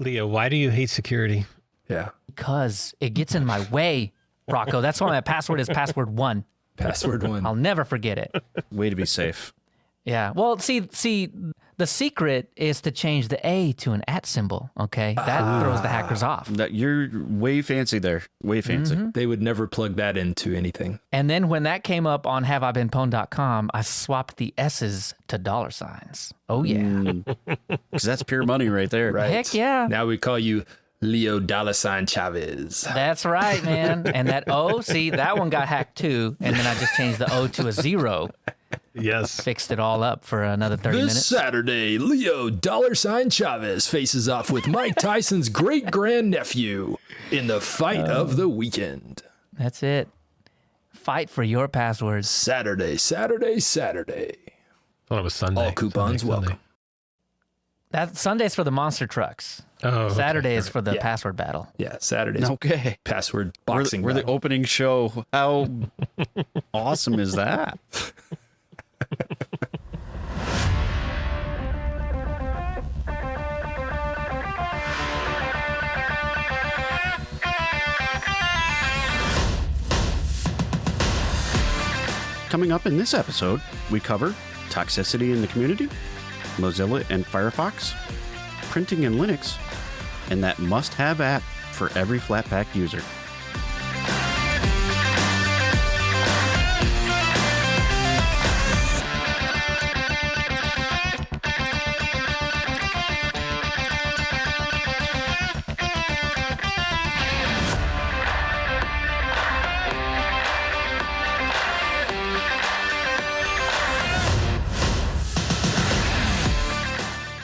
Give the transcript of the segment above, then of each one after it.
Leo, why do you hate security? Yeah. Because it gets in my way, Rocco. That's why my password is password 1. Password 1. I'll never forget it. Way to be safe. Yeah. Well, see, the secret is to change the A to an @ symbol. Okay, that throws the hackers off. You're way fancy there. Way fancy. They would never plug that into anything. And then when that came up on haveibeenpwned.com, I swapped the S's to $signs. Oh yeah. Because that's pure money right there. Right. Heck yeah. Now we call you Leo $ Chavez. That's right, man. And that O, see, that one got hacked too. And then I just changed the O to a 0. Yes. Fixed it all up for another 30 This minutes. Saturday, Leo $ Chavez faces off with Mike Tyson's great-grandnephew in the fight of the weekend. That's it. Fight for your passwords. Saturday. Thought it was Sunday. All coupons Sunday. welcome. That Sunday's for the monster trucks. Oh, okay. Saturday is for the Yeah. password battle. Yeah, Saturday's Okay. password We're boxing. the battle. opening show. How awesome is that? Coming up in this episode, we cover toxicity in the community, Mozilla and Firefox, printing in Linux, and that must-have app for every Flatpak user.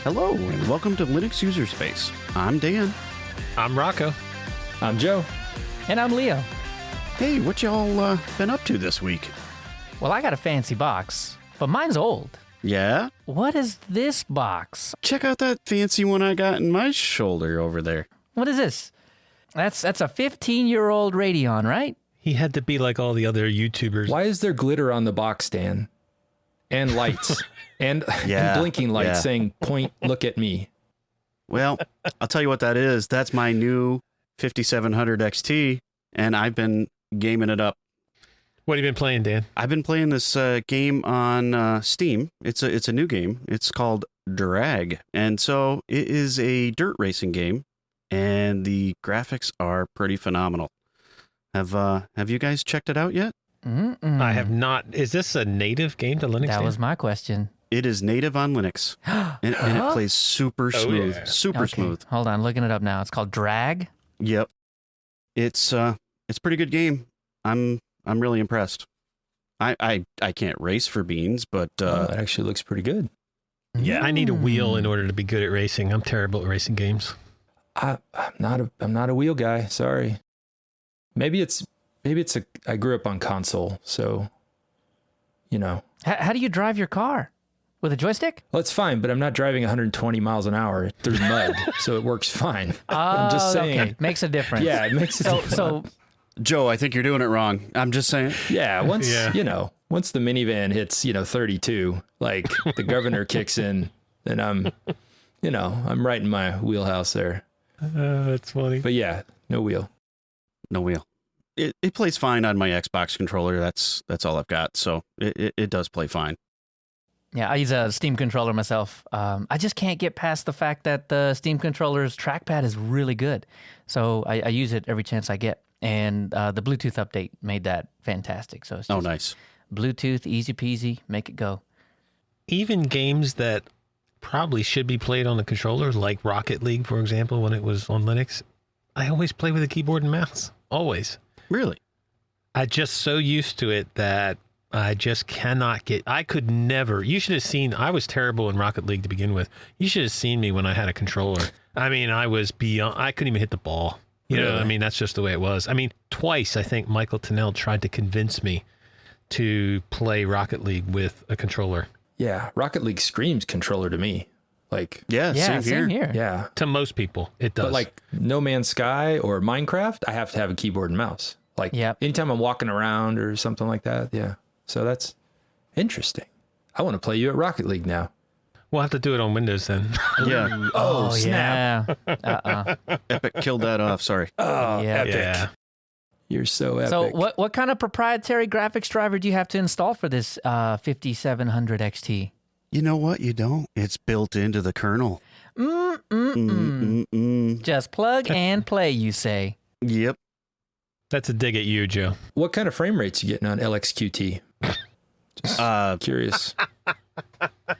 Hello, and welcome to Linux User Space. I'm Dan. I'm Rocco. I'm Joe. And I'm Leo. Hey, what y'all been up to this week? Well, I got a fancy box, but mine's old. Yeah? What is this box? Check out that fancy one I got in my shoulder over there. What is this? That's a 15-year-old Radeon, right? He had to be like all the other YouTubers. Why is there glitter on the box, Dan? And lights. and blinking lights saying, point, look at me. Well, I'll tell you what that is. That's my new 5700 XT, and I've been gaming it up. What have you been playing, Dan? I've been playing this game on Steam. It's a new game. It's called Drag, and so it is a dirt racing game, and the graphics are pretty phenomenal. Have you guys checked it out yet? I have not. Is this a native game to Linux? That Dan? was my question. It is native on Linux, and it plays super smooth, yeah. super Okay, smooth. hold on, looking it up now. It's called Drag. Yep, it's a pretty good game. I'm really impressed. I can't race for beans, but That actually looks pretty good. yeah, I need a wheel in order to be good at racing. I'm terrible at racing games. I'm not a wheel guy. Sorry. Maybe I grew up on console, so you know. How do you drive your car? With a joystick? Well, it's fine, but I'm not driving 120 miles an hour through mud, so it works fine. I'm just saying. Okay. Makes a difference. Yeah, it makes it. So Joe, I think you're doing it wrong. I'm just saying. Yeah, once Yeah. once the minivan hits 32, like the governor kicks in, then I'm right in my wheelhouse there. That's funny. But yeah, no wheel. No wheel. It plays fine on my Xbox controller. That's all I've got. So it does play fine. yeah, I use a Steam controller myself. I just can't get past the fact that the Steam controller's trackpad is really good. So I use it every chance I get. And the Bluetooth update made that fantastic. So it's just Nice. Bluetooth, easy peasy, make it go. Even games that probably should be played on the controller, like Rocket League, for example, when it was on Linux, I always play with a keyboard and mouse. Always. Really? I just so used to it that I just cannot get. I could never. You should have seen. I was terrible in Rocket League to begin with. You should have seen me when I had a controller. I mean, I was beyond. I couldn't even hit the ball. You know, Really? I mean, that's just the way it was. I mean, twice I think Michael Tennell tried to convince me to play Rocket League with a controller. Yeah, Rocket League screams controller to me. Like, Yeah, Yeah, same here. yeah. To most people, it does. But like No Man's Sky or Minecraft, I have to have a keyboard and mouse. Like Yep. anytime I'm walking around or something like that. Yeah. So that's interesting. I want to play you at Rocket League now. We'll have to do it on Windows then. Yeah. Oh, snap. Yeah. Epic killed that off. Sorry. Oh, Yeah. epic. Yeah. You're so epic. So what kind of proprietary graphics driver do you have to install for this 5700 XT? You know what? You don't. It's built into the kernel. Just plug and play, you say. Yep. That's a dig at you, Joe. What kind of frame rates you getting on LXQT? Just curious.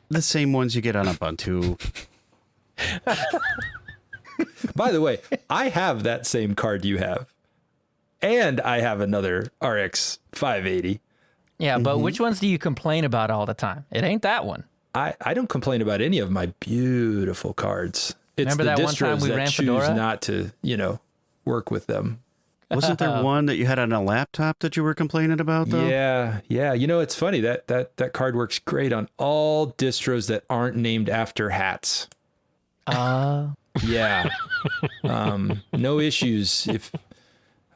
The same ones you get on Ubuntu. By the way, I have that same card you have. And I have another RX 580. Yeah, but which ones do you complain about all the time? It ain't that one. I don't complain about any of my beautiful cards. It's Remember the that one time distros we that ran choose Fedora? not to, work with them. Wasn't there one that you had on a laptop that you were complaining about, though? Yeah. It's funny that card works great on all distros that aren't named after hats. Yeah. No issues. If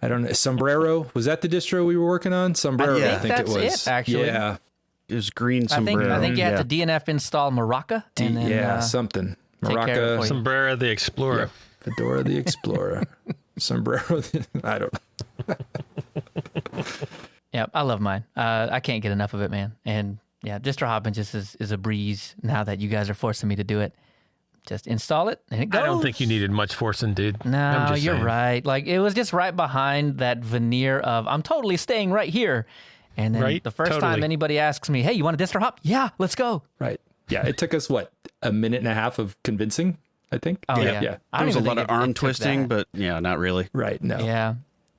I don't know, Sombrero, was that the distro we were working on? Sombrero, I I think that's it was. it, actually. Yeah. It was green I sombrero. think you had to DNF install Maraca. And then, something. take care of it for Maraca, you. Sombrero the Explorer. yeah, Fedora the Explorer, Sombrero. I don't know. Yeah, I love mine. I can't get enough of it, man. And yeah, distro hopping just is a breeze now that you guys are forcing me to do it. Just install it and it goes. I don't think you needed much forcing, dude. I'm No, just you're saying. right. Like it was just right behind that veneer of I'm totally staying right here. And then Right? the first time Totally. anybody asks me, "Hey, you want a distro hop?" Yeah, let's go. Right. Yeah. It took us a minute and a half of convincing, I think. Oh yeah. Yeah. I There don't was a even lot think of it arm took twisting, that. but yeah, not really. Right. No. Yeah.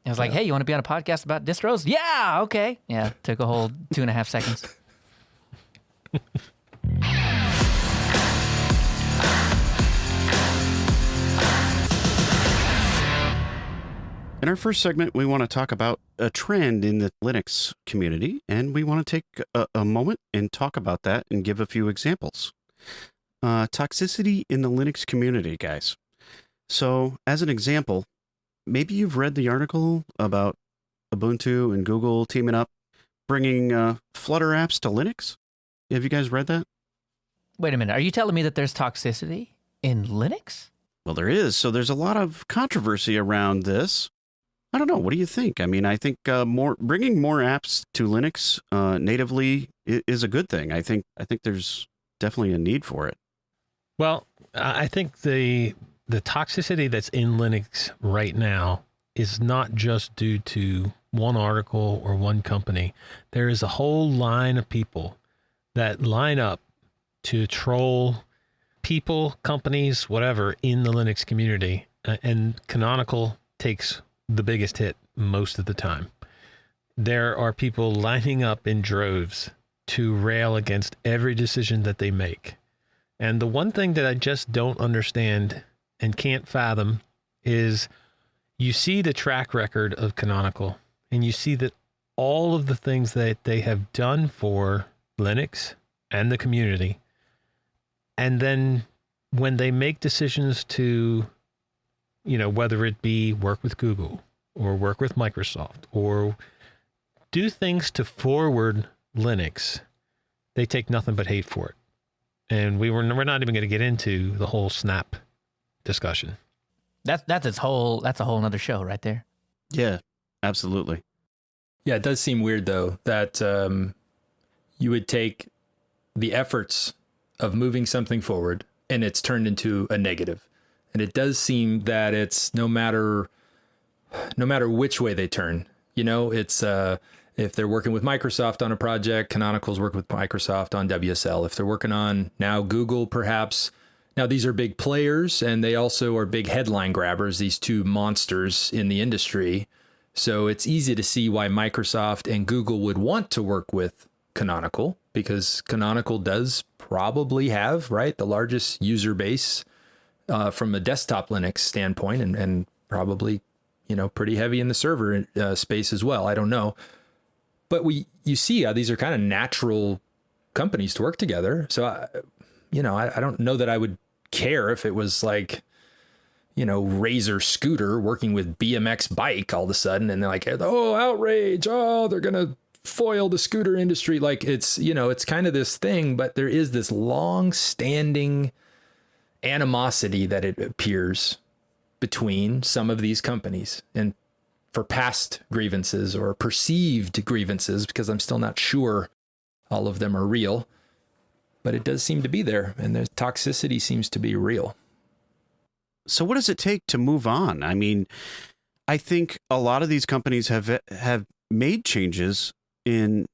I was like, "Hey, you want to be on a podcast about distros?" Yeah, okay. Yeah, took a whole 2.5 seconds. In our first segment, we want to talk about a trend in the Linux community, and we want to take a moment and talk about that and give a few examples. Toxicity in the Linux community, guys. So, as an example, maybe you've read the article about Ubuntu and Google teaming up, bringing Flutter apps to Linux. Have you guys read that? Wait a minute. Are you telling me that there's toxicity in Linux? Well, there is. So there's a lot of controversy around this. I don't know. What do you think? I mean, I think bringing more apps to Linux natively is a good thing. I think there's definitely a need for it. Well, I think the toxicity that's in Linux right now is not just due to one article or one company. There is a whole line of people that line up to troll people, companies, whatever, in the Linux community. And Canonical takes the biggest hit most of the time. There are people lining up in droves to rail against every decision that they make. And the one thing that I just don't understand and can't fathom is you see the track record of Canonical and you see that all of the things that they have done for Linux and the community. And then when they make decisions to, whether it be work with Google or work with Microsoft or do things to forward Linux, they take nothing but hate for it. And we're not even going to get into the whole snap discussion. That's a whole nother show right there. Yeah, absolutely. Yeah, it does seem weird, though, that you would take the efforts of moving something forward and it's turned into a negative. And it does seem that it's no matter which way they turn, it's if they're working with Microsoft on a project, Canonical's work with Microsoft on WSL. If they're working on now Google, perhaps. Now, these are big players and they also are big headline grabbers, these two monsters in the industry. So it's easy to see why Microsoft and Google would want to work with Canonical, because Canonical does probably have, right, the largest user base from a desktop Linux standpoint and probably, pretty heavy in the server space as well. I don't know. But you see how these are kind of natural companies to work together. So, I don't know that I would care if it was like, Razor Scooter working with BMX Bike all of a sudden. And they're like, oh, outrage. Oh, they're going to foil the scooter industry. Like it's, it's kind of this thing, but there is this long standing animosity that it appears between some of these companies and for past grievances or perceived grievances, because I'm still not sure all of them are real, but it does seem to be there. And the toxicity seems to be real. So what does it take to move on? I mean, I think a lot of these companies have made changes in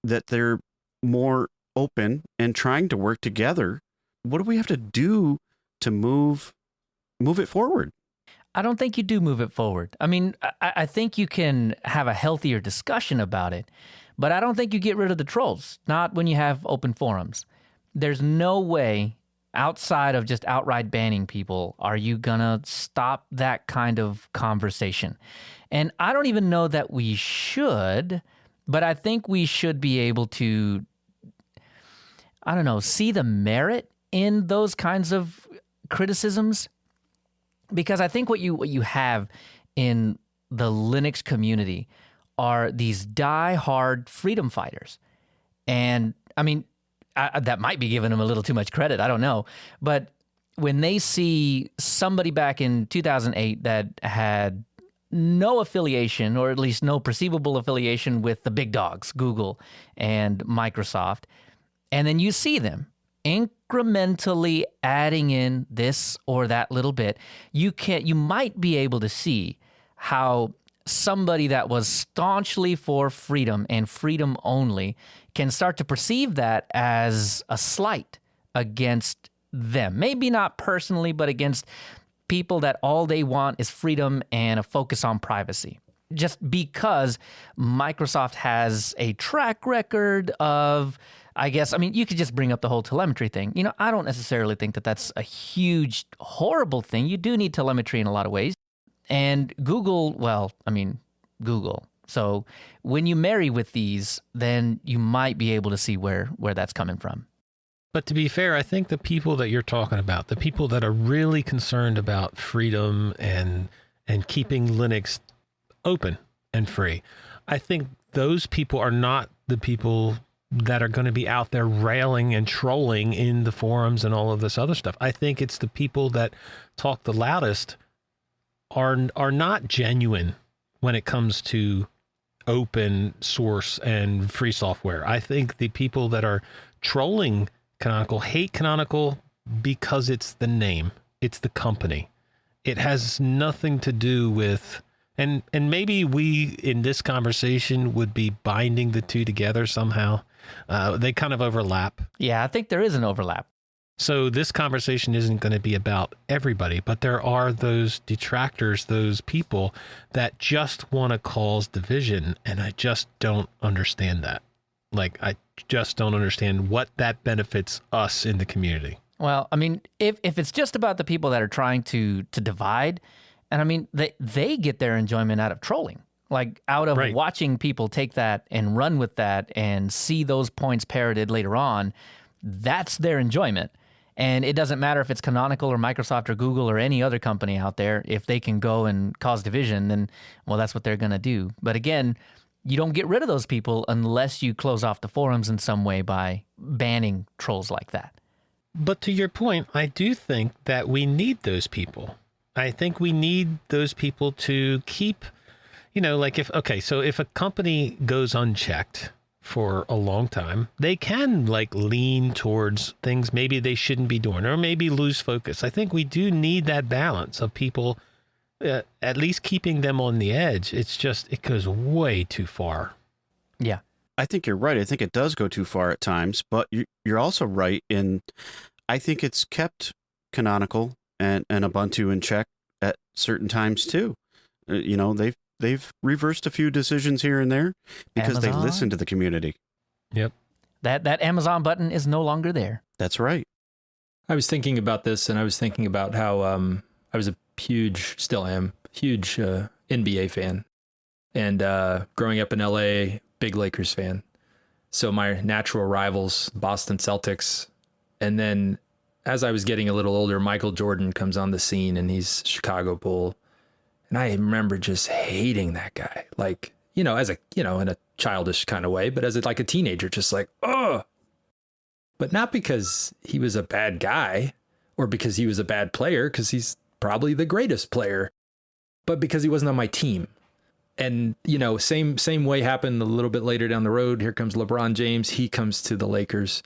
that they're more open and trying to work together. What do we have to do to move it forward? I don't think you do move it forward. I mean, I think you can have a healthier discussion about it, but I don't think you get rid of the trolls, not when you have open forums. There's no way outside of just outright banning people are you gonna stop that kind of conversation. And I don't even know that we should, but I think we should be able to, I don't know, see the merit in those kinds of criticisms. Because I think what you have in the Linux community are these die-hard freedom fighters. And I mean, that might be giving them a little too much credit. I don't know. But when they see somebody back in 2008 that had no affiliation, or at least no perceivable affiliation with the big dogs, Google and Microsoft, and then you see them incrementally adding in this or that little bit, you might be able to see how somebody that was staunchly for freedom and freedom only can start to perceive that as a slight against them. Maybe not personally, but against people that all they want is freedom and a focus on privacy. Just because Microsoft has a track record of, you could just bring up the whole telemetry thing. I don't necessarily think that that's a huge, horrible thing. You do need telemetry in a lot of ways. And Google, Google. So when you marry with these, then you might be able to see where that's coming from. But to be fair, I think the people that you're talking about, the people that are really concerned about freedom and keeping Linux open and free, I think those people are not the people that are going to be out there railing and trolling in the forums and all of this other stuff. I think it's the people that talk the loudest are not genuine when it comes to open source and free software. I think the people that are trolling Canonical hate Canonical because it's the name, it's the company. It has nothing to do with, and maybe we in this conversation would be binding the two together somehow. They kind of overlap. Yeah, I think there is an overlap. So this conversation isn't going to be about everybody, but there are those detractors, those people that just want to cause division, and I just don't understand that. Like, I just don't understand what that benefits us in the community. Well, I mean, if it's just about the people that are trying to divide, and I mean, they get their enjoyment out of trolling. Like, out of watching people take that and run with that and see those points parroted later on, that's their enjoyment. And it doesn't matter if it's Canonical or Microsoft or Google or any other company out there. If they can go and cause division, then, well, that's what they're going to do. But again, you don't get rid of those people unless you close off the forums in some way by banning trolls like that. But to your point, I do think that we need those people. I think we need those people to keep, like if a company goes unchecked for a long time, they can lean towards things maybe they shouldn't be doing, or maybe lose focus. I think we do need that balance of people, at least keeping them on the edge. It's just, it goes way too far. Yeah. I think you're right. I think it does go too far at times, but you're also right in, I think it's kept Canonical and Ubuntu in check at certain times too. They've reversed a few decisions here and there because they listen to the community. Yep. That Amazon button is no longer there. That's right. I was thinking about this, and I was thinking about how I was still am, huge NBA fan. And growing up in LA, big Lakers fan. So my natural rivals, Boston Celtics. And then as I was getting a little older, Michael Jordan comes on the scene, and he's Chicago Bull. And I remember just hating that guy. In a childish kind of way, but as like a teenager, just like, oh, but not because he was a bad guy or because he was a bad player, because he's probably the greatest player, but because he wasn't on my team. And, you know, same way happened a little bit later down the road. Here comes LeBron James. He comes to the Lakers,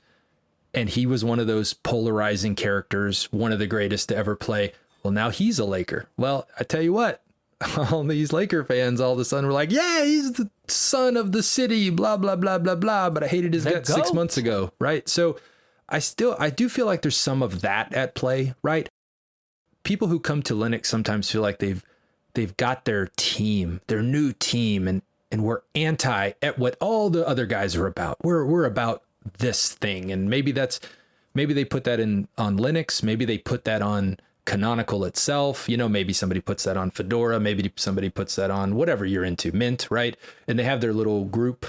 and he was one of those polarizing characters, one of the greatest to ever play. Well, now he's a Laker. Well, I tell you what, all these Laker fans all of a sudden were like, yeah, he's the son of the city, blah, blah, blah, blah, blah. But I hated his guts 6 months ago, right? So I do feel like there's some of that at play, right? People who come to Linux sometimes feel like they've got their team, their new team, and we're anti at what all the other guys are about. We're about this thing. And maybe they put that on Linux. Maybe they put that on Canonical itself. You know, maybe somebody puts that on Fedora. Maybe somebody puts that on whatever you're into, Mint, right? And they have their little group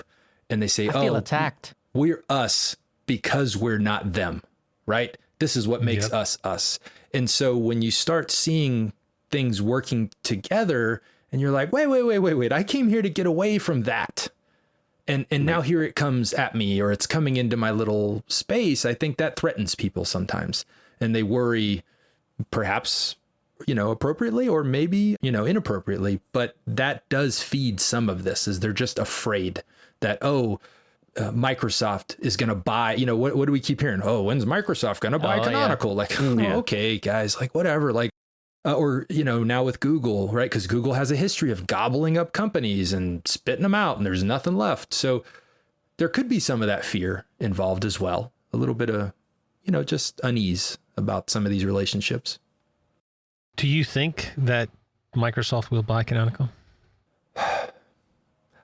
and they say, I feel attacked. We're us because we're not them, right? This is what makes us us. And so when you start seeing things working together and you're like, wait, I came here to get away from that. And now here it comes at me, or it's coming into my little space. I think that threatens people sometimes, and they worry, perhaps, you know, appropriately or maybe, you know, inappropriately, but that does feed some of this, is they're just afraid that, Microsoft is going to buy, you know, what do we keep hearing? Oh, when's Microsoft going to buy Canonical? Yeah. Like, okay, guys, like whatever, like, or, you know, now with Google, right? Because Google has a history of gobbling up companies and spitting them out and there's nothing left. So there could be some of that fear involved as well. A little bit of, you know, just unease about some of these relationships. Do you think that Microsoft will buy Canonical?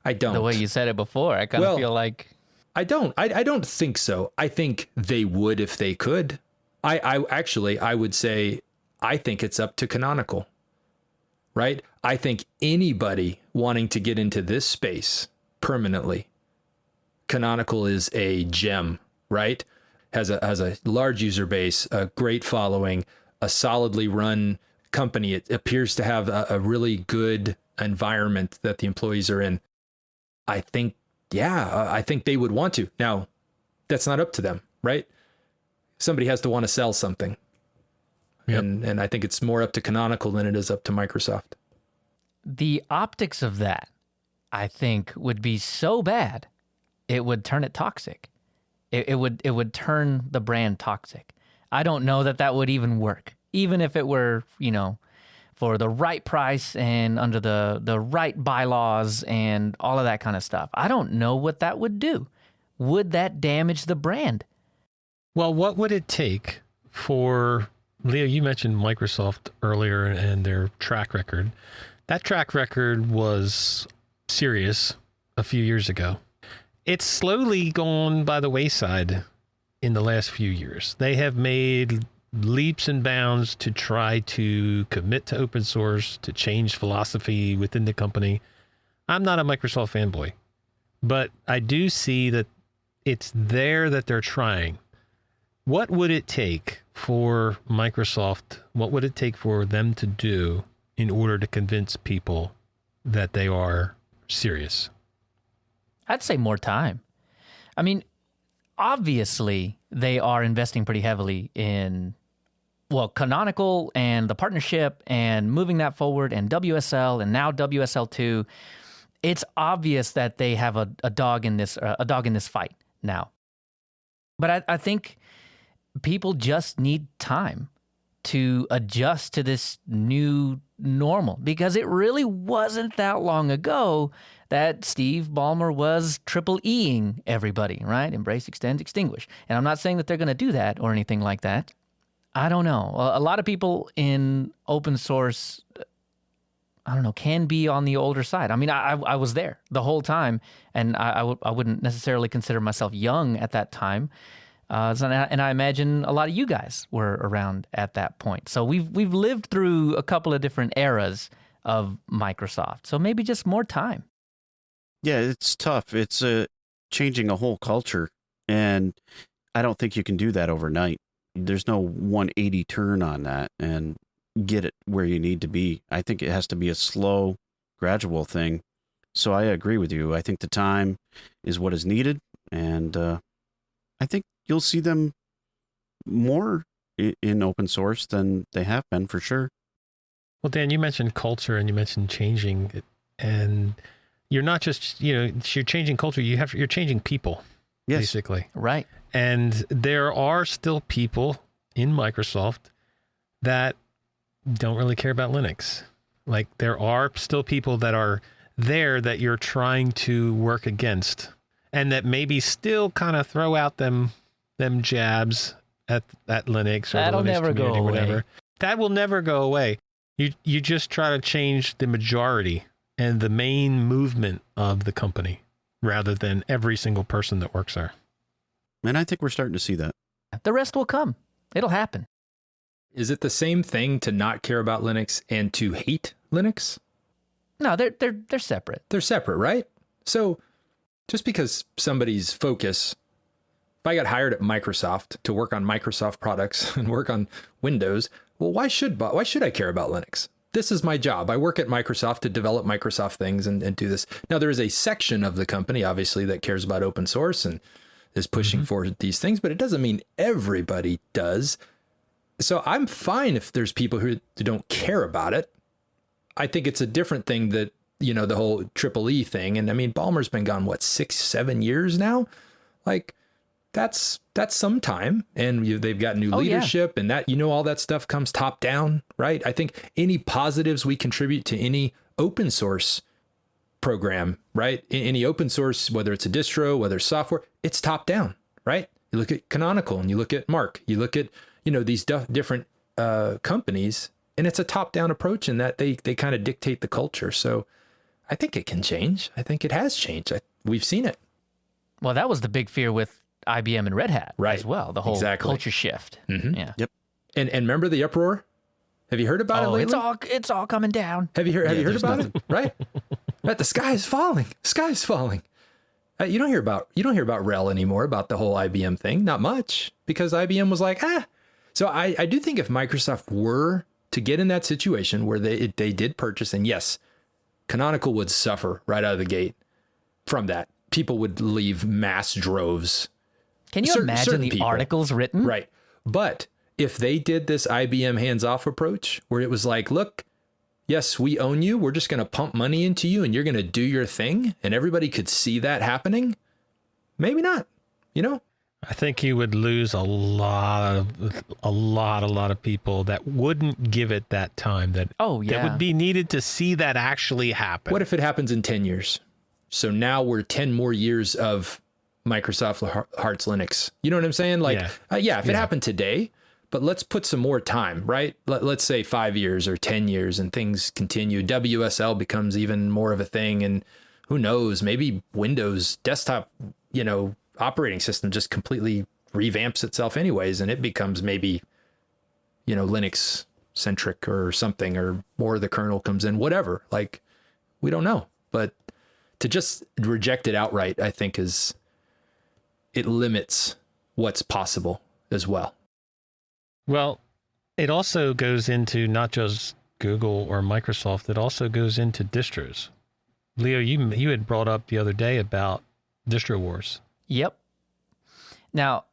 I don't. The way you said it before, I kind of feel like... I don't think so. I think they would if they could. I would say, I think it's up to Canonical, right? I think anybody wanting to get into this space permanently, Canonical is a gem, right? Has a large user base, a great following, a solidly run company. It appears to have a really good environment that the employees are in. I think they would want to. Now, that's not up to them, right? Somebody has to want to sell something. Yep. And I think it's more up to Canonical than it is up to Microsoft. The optics of that, I think, would be so bad, it would turn it toxic. It would turn the brand toxic. I don't know that would even work, even if it were, you know, for the right price and under the right bylaws and all of that kind of stuff. I don't know what that would do. Would that damage the brand? Well, what would it take for, Leo, you mentioned Microsoft earlier and their track record. That track record was serious a few years ago. It's slowly gone by the wayside in the last few years. They have made leaps and bounds to try to commit to open source, to change philosophy within the company. I'm not a Microsoft fanboy, but I do see that it's there that they're trying. What would it take for Microsoft? What would it take for them to do in order to convince people that they are serious? I'd say more time. I mean, obviously, they are investing pretty heavily in, well, Canonical and the partnership and moving that forward and WSL and now WSL2. It's obvious that they have a dog in this fight now. But I think people just need time to adjust to this new normal, because it really wasn't that long ago that Steve Ballmer was triple Eing everybody, right? Embrace, extend, extinguish. And I'm not saying that they're going to do that or anything like that. I don't know. A lot of people in open source, I don't know, can be on the older side. I mean, I was there the whole time, and I wouldn't necessarily consider myself young at that time. And I imagine a lot of you guys were around at that point. So we've lived through a couple of different eras of Microsoft. So maybe just more time. Yeah, it's tough. It's changing a whole culture, and I don't think you can do that overnight. There's no 180 turn on that and get it where you need to be. I think it has to be a slow, gradual thing. So I agree with you. I think the time is what is needed, and I think you'll see them more in open source than they have been, for sure. Well, Dan, you mentioned culture and you mentioned changing it, and you're not just, you're changing culture. You're changing people, Yes. basically. Right. And there are still people in Microsoft that don't really care about Linux. Like, there are still people that are there that you're trying to work against, and that maybe still kind of throw out them jabs at Linux or That'll the Linux never go community or whatever. away. That will never go away. You just try to change the majority and the main movement of the company rather than every single person that works there. And I think we're starting to see that. The rest will come. It'll happen. Is it the same thing to not care about Linux and to hate Linux? No, they're separate. They're separate, right? So just because somebody's focus, if I got hired at Microsoft to work on Microsoft products and work on Windows, well, why should I care about Linux? This is my job. I work at Microsoft to develop Microsoft things and do this. Now, there is a section of the company, obviously, that cares about open source and is pushing for these things, but it doesn't mean everybody does. So I'm fine if there's people who don't care about it. I think it's a different thing that, the whole Triple E thing. And I mean, Ballmer's been gone, 6-7 years now? Like, that's some time. And they've got new leadership and that, all that stuff comes top down, right? I think any positives we contribute to any open source program, right? Any open source, whether it's a distro, whether it's software, it's top down, right? You look at Canonical and you look at Mark, you look at, these different companies, and it's a top down approach in that they kind of dictate the culture. So I think it can change. I think it has changed. We've seen it. Well, that was the big fear with IBM and Red Hat as well. The whole culture shift. Mm-hmm. Yeah. Yep. And remember the uproar? Have you heard about it lately? It's all coming down. Have you heard about it? Right? Right. The sky is falling. Sky's falling. You don't hear about RHEL anymore, about the whole IBM thing. Not much, because IBM was like, So I do think if Microsoft were to get in that situation where they did purchase, and yes, Canonical would suffer right out of the gate from that. People would leave mass droves. Can you imagine certain the people. articles written? Right. But if they did this IBM hands-off approach where it was like, look, yes, we own you. We're just going to pump money into you and you're going to do your thing. And everybody could see that happening. Maybe not, I think you would lose a lot of people that wouldn't give it that time that would be needed to see that actually happen. What if it happens in 10 years? So now we're 10 more years of Microsoft Hearts Linux. You know what I'm saying? Like, if it happened today, but let's put some more time, right? Let's say 5 years or 10 years and things continue. WSL becomes even more of a thing. And who knows, maybe Windows desktop, operating system just completely revamps itself anyways. And it becomes maybe, Linux centric or something, or more of the kernel comes in, whatever. Like, we don't know. But to just reject it outright, I think it limits what's possible as well. Well, it also goes into not just Google or Microsoft, it also goes into distros. Leo, you had brought up the other day about distro wars. Yep. Now,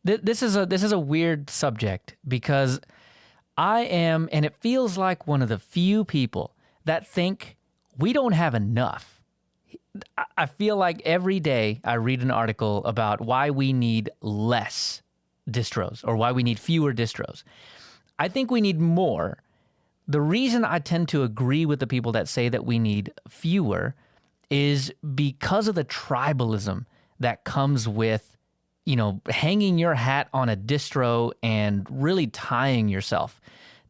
this is a weird subject because I am, and it feels like one of the few people that think we don't have enough. I feel like every day I read an article about why we need less distros or why we need fewer distros. I think we need more. The reason I tend to agree with the people that say that we need fewer is because of the tribalism that comes with, hanging your hat on a distro and really tying yourself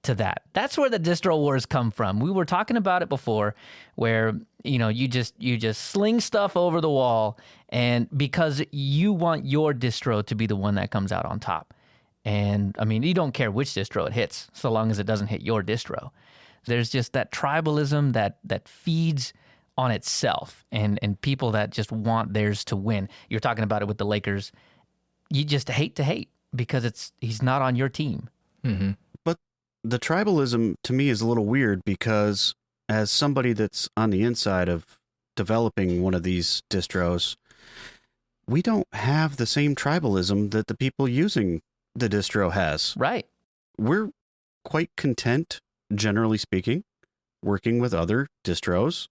to that. That's where the distro wars come from. We were talking about it before where, you just sling stuff over the wall and because you want your distro to be the one that comes out on top. And I mean, you don't care which distro it hits so long as it doesn't hit your distro. There's just that tribalism that feeds on itself and people that just want theirs to win. You're talking about it with the Lakers. You just hate to hate because he's not on your team. Mm-hmm. But the tribalism to me is a little weird because as somebody that's on the inside of developing one of these distros, we don't have the same tribalism that the people using the distro has. Right. We're quite content, generally speaking, working with other distros,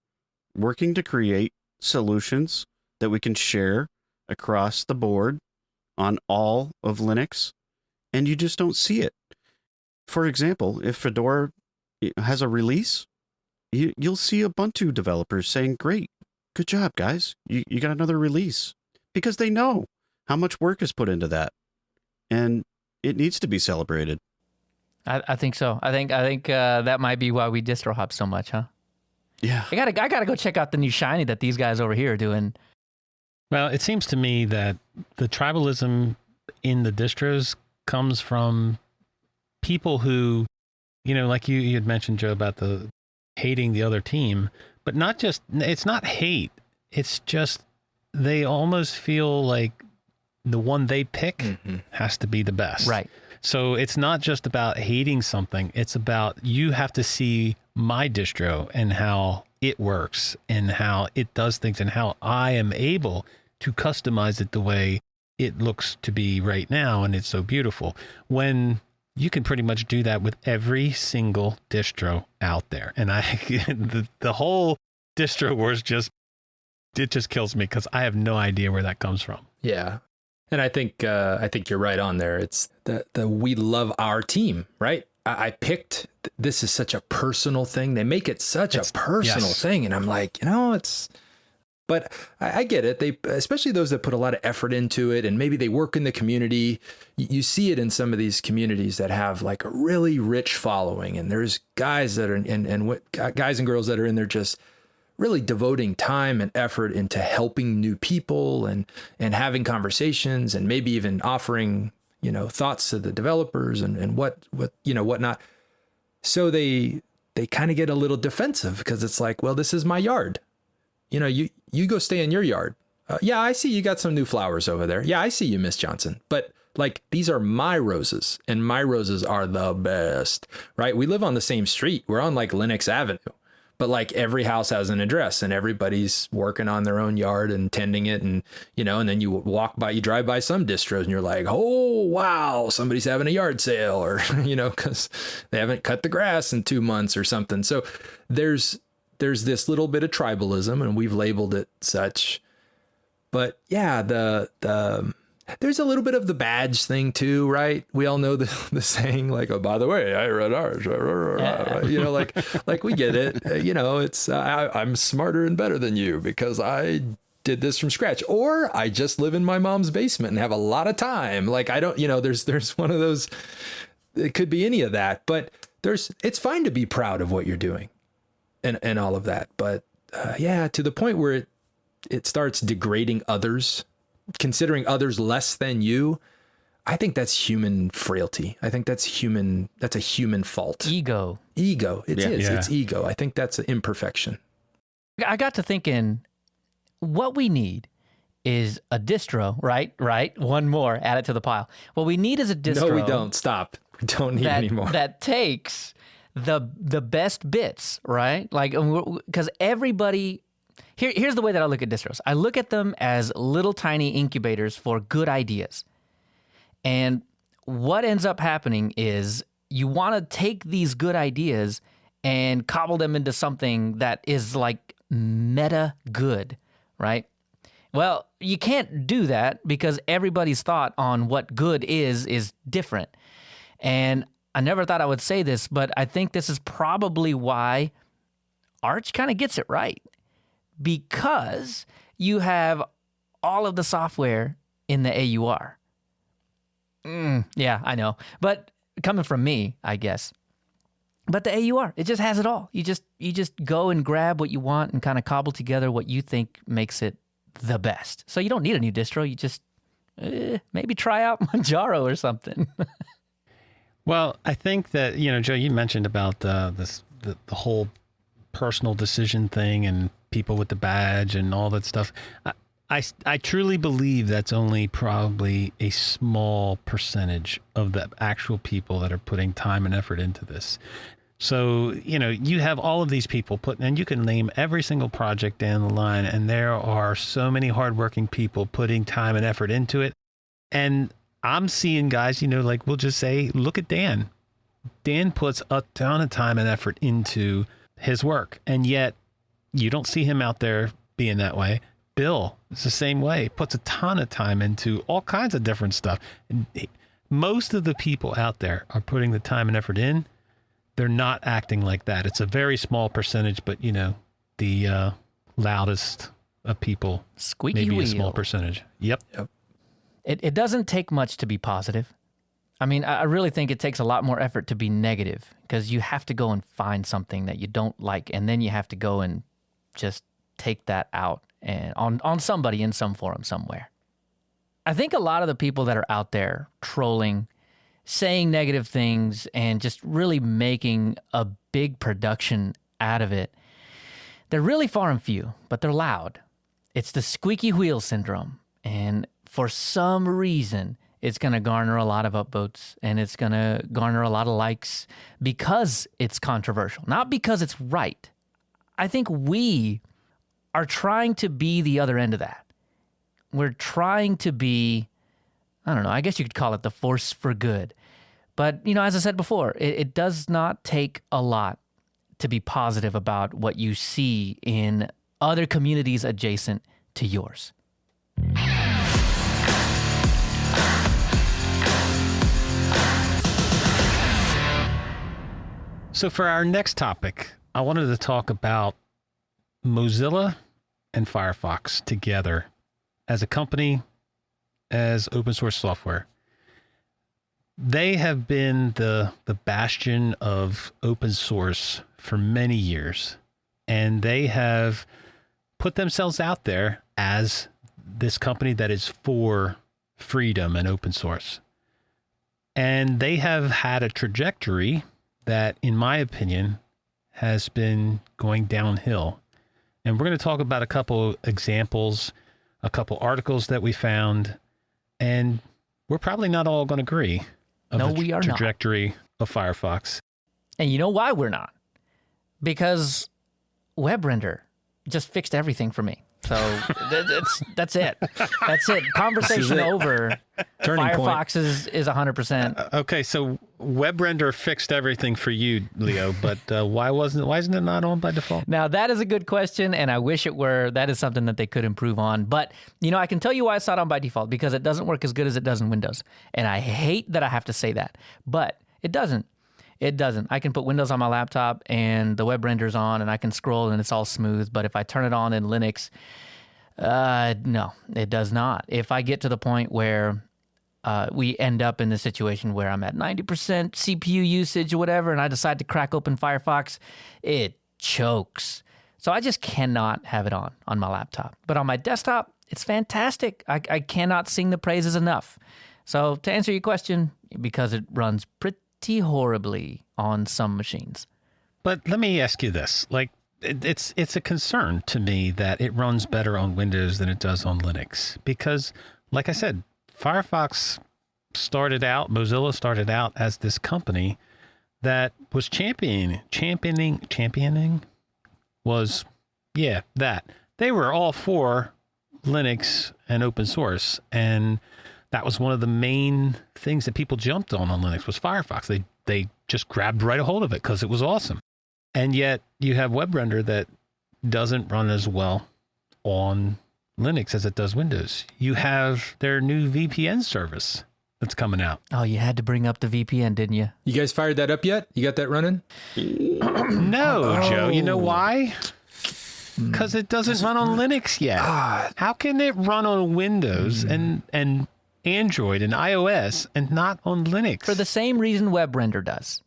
working to create solutions that we can share across the board on all of Linux, and you just don't see it. For example, if Fedora has a release, you'll see Ubuntu developers saying, great, good job, guys. You got another release. Because they know how much work is put into that. And it needs to be celebrated. I think so. I think that might be why we distro hop so much, huh? Yeah. I gotta go check out the new shiny that these guys over here are doing. Well, it seems to me that the tribalism in the distros comes from people who, like you had mentioned, Joe, about the hating the other team, but not just, it's not hate. It's just, they almost feel like the one they pick has to be the best. Right. So it's not just about hating something. It's about, you have to see my distro and how it works and how it does things and how I am able to customize it the way it looks to be right now. And it's so beautiful when you can pretty much do that with every single distro out there. And the whole distro wars it just kills me because I have no idea where that comes from. Yeah. And I think you're right on there. It's the we love our team, right? I picked, this is such a personal thing. They make it such a personal thing. And I'm like, but I get it. They, especially those that put a lot of effort into it and maybe they work in the community. You see it in some of these communities that have like a really rich following. And there's guys that are, and guys and girls that are in there just really devoting time and effort into helping new people and having conversations and maybe even offering, thoughts to the developers and whatnot. So they kind of get a little defensive because it's like, well, this is my yard. You go stay in your yard. Yeah, I see you got some new flowers over there. Yeah, I see you, Miss Johnson. But like, these are my roses and my roses are the best, right? We live on the same street. We're on like Lenox Avenue. But like every house has an address and everybody's working on their own yard and tending it. And, and then you drive by some distros and you're like, oh, wow, somebody's having a yard sale or, because they haven't cut the grass in 2 months or something. So there's this little bit of tribalism and we've labeled it such. But yeah, there's a little bit of the badge thing too, right? We all know the saying like, oh, by the way, I read ours, like we get it. It's I'm smarter and better than you because I did this from scratch, or I just live in my mom's basement and have a lot of time. Like I don't, there's one of those. It could be any of that, but it's fine to be proud of what you're doing, and all of that. But to the point where it starts degrading others. Considering others less than you, I think that's human frailty. I think that's a human fault. Ego. It is. Yeah. It's ego. I think that's an imperfection. I got to thinking, what we need is a distro, right? One more, add it to the pile. What we need is a distro. No, we don't. Stop. We don't need any more. That takes the best bits, right? Like, because everybody... Here's the way that I look at distros. I look at them as little tiny incubators for good ideas. And what ends up happening is you want to take these good ideas and cobble them into something that is like meta good, right? Well, you can't do that because everybody's thought on what good is different. And I never thought I would say this, but I think this is probably why Arch kind of gets it right. Because you have all of the software in the AUR. Yeah, I know. But coming from me, I guess. But the AUR, it just has it all. You just go and grab what you want and kind of cobble together what you think makes it the best. So you don't need a new distro. You just maybe try out Manjaro or something. Well, I think that, Joe, you mentioned about the whole personal decision thing and people with the badge and all that stuff. I truly believe that's only probably a small percentage of the actual people that are putting time and effort into this. So, you have all of these people and you can name every single project down the line, and there are so many hardworking people putting time and effort into it. And I'm seeing guys, like we'll just say, look at Dan. Dan puts a ton of time and effort into his work, and yet you don't see him out there being that way. Bill is the same way, puts a ton of time into all kinds of different stuff. And most of the people out there are putting the time and effort in. They're not acting like that. It's a very small percentage, but the loudest of people, Squeaky maybe wheel. a small percentage. Yep. It doesn't take much to be positive. I mean, I really think it takes a lot more effort to be negative, because you have to go and find something that you don't like, and then you have to go and just take that out and on somebody in some forum somewhere. I think a lot of the people that are out there trolling, saying negative things, and just really making a big production out of it, they're really far and few, but they're loud. It's the squeaky wheel syndrome. And for some reason, it's going to garner a lot of upvotes, and it's going to garner a lot of likes because it's controversial, not because it's right. I think we are trying to be the other end of that. We're trying to be, I don't know, I guess you could call it the force for good. But, as I said before, it does not take a lot to be positive about what you see in other communities adjacent to yours. So for our next topic, I wanted to talk about Mozilla and Firefox together as a company, as open source software. They have been the bastion of open source for many years, and they have put themselves out there as this company that is for freedom and open source. And they have had a trajectory that, in my opinion, has been going downhill. And we're going to talk about a couple examples, a couple articles that we found, and we're probably not all going to agree of we are trajectory of Firefox. And you know why we're not? Because WebRender just fixed everything for me. So that's it. That's it. Conversation over. Turning Firefox point. is 100%. Okay, so WebRender fixed everything for you, Leo, but why isn't it not on by default? Now, that is a good question, and I wish it were. That is something that they could improve on. But, I can tell you why it's not on by default, because it doesn't work as good as it does in Windows. And I hate that I have to say that, but it doesn't. It doesn't. I can put Windows on my laptop and the web render's on and I can scroll and it's all smooth. But if I turn it on in Linux, no, it does not. If I get to the point where we end up in the situation where I'm at 90% CPU usage or whatever, and I decide to crack open Firefox, it chokes. So I just cannot have it on my laptop. But on my desktop, it's fantastic. I cannot sing the praises enough. So to answer your question, because it runs pretty horribly on some machines. But let me ask you this. Like, it's a concern to me that it runs better on Windows than it does on Linux. Because, like I said, Mozilla started out as this company that was championing was, that. They were all for Linux and open source, and that was one of the main things that people jumped on Linux was Firefox. They just grabbed right a hold of it because it was awesome. And yet you have WebRender that doesn't run as well on Linux as it does Windows. You have their new VPN service that's coming out. Oh, you had to bring up the VPN, didn't you? You guys fired that up yet? You got that running? No, Joe. You know why? Because it doesn't run on Linux yet. God. How can it run on Windows and Android and iOS and not on Linux? For the same reason WebRender does.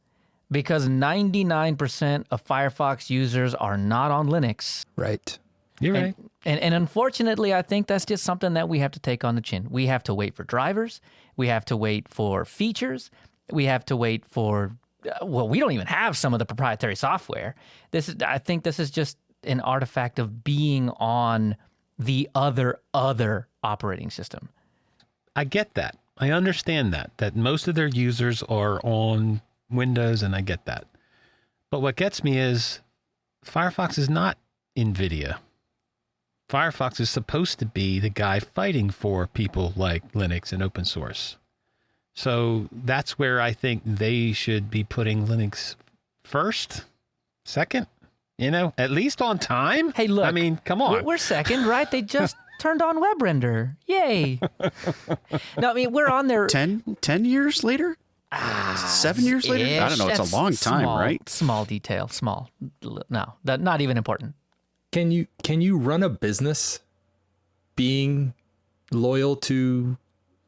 Because 99% of Firefox users are not on Linux. Right. You're right. And unfortunately, I think that's just something that we have to take on the chin. We have to wait for drivers. We have to wait for features. We have to wait for, we don't even have some of the proprietary software. I think this is just an artifact of being on the other operating system. I get that. I understand that most of their users are on Windows, and I get that. But what gets me is Firefox is not NVIDIA. Firefox is supposed to be the guy fighting for people like Linux and open source. So that's where I think they should be putting Linux first, second, at least on time. Hey, look. I mean, come on. We're second, right? They just turned on WebRender. Yay. No, I mean, we're on there. 10 years later? 7 years later? I don't know. It's a long time, right? Small detail. Small. No, not even important. Can you run a business being loyal to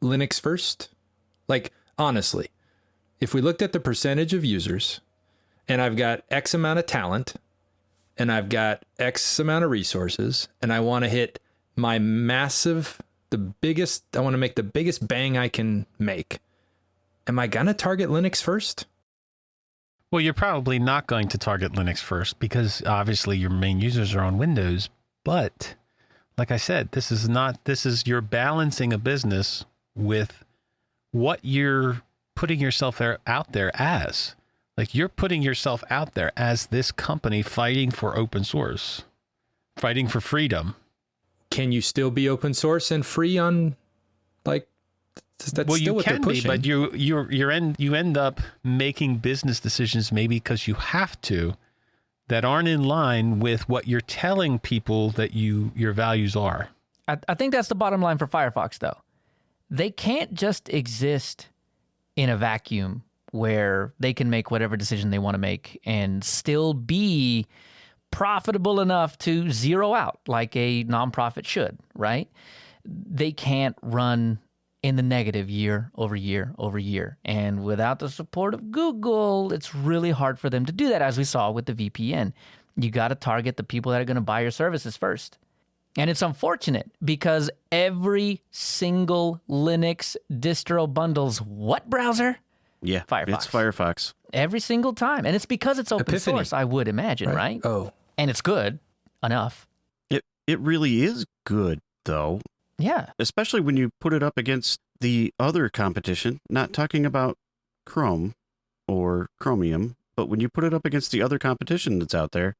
Linux first? Like, honestly, if we looked at the percentage of users and I've got X amount of talent and I've got X amount of resources and I want to hit my I want to make the biggest bang I can make. Am I going to target Linux first? Well, you're probably not going to target Linux first because obviously your main users are on Windows. But like I said, this is you're balancing a business with what you're putting yourself out there as. Like, you're putting yourself out there as this company fighting for open source, fighting for freedom. Can you still be open source and free on, like, that's well, still you what can they're be, pushing. but you end up making business decisions maybe because you have to, that aren't in line with what you're telling people that your values are. I think that's the bottom line for Firefox, though. They can't just exist in a vacuum where they can make whatever decision they want to make and still be profitable enough to zero out like a nonprofit should, right? They can't run in the negative year over year over year. And without the support of Google, it's really hard for them to do that, as we saw with the VPN. You got to target the people that are going to buy your services first. And it's unfortunate because every single Linux distro bundles what browser? Yeah, Firefox. It's Firefox. Every single time. And it's because it's open Epiphany. source, I would imagine, right? Oh. And it's good enough. It really is good, though, Yeah. especially when you put it up against the other competition, not talking about Chrome or Chromium, but when you put it up against the other competition that's out there,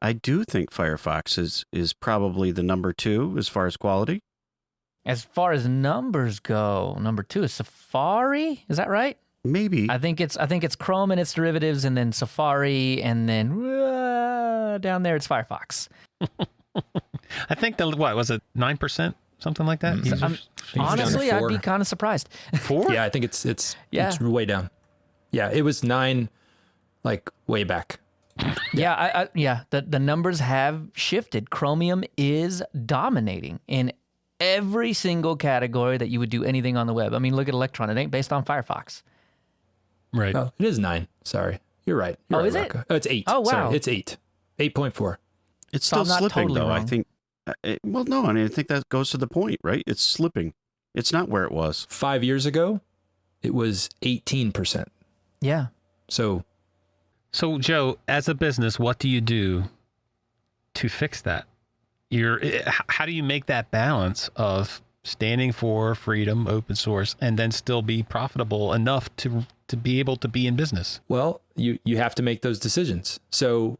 I do think Firefox is probably the number 2 as far as quality. As far as numbers go, number 2 is Safari. Is that right? Maybe. I think it's Chrome and its derivatives, and then Safari, and then down there it's Firefox. I think what was it, 9%, something like that? Honestly, I'd be 4. kind of surprised. 4? Yeah, I think it's Yeah. way down. Yeah, it was 9, like, way back. Yeah, the numbers have shifted. Chromium is dominating in every single category that you would do anything on the web. I mean, look at Electron. It ain't based on Firefox. Right. Oh, it is 9. Sorry. You're right. You're Oh, right, is it? Rocco. Oh, it's 8. Oh, wow. Sorry, it's 8. 8.4. It's So still I'm not slipping, totally though. I wrong. think. Well, no, I mean, I think that goes to the point, right? It's slipping. It's not where it was. 5 years ago, it was 18%. Yeah. So So, Joe, as a business, what do you do to fix that? How do you make that balance of standing for freedom, open source, and then still be profitable enough to be able to be in business? well, you have to make those decisions. So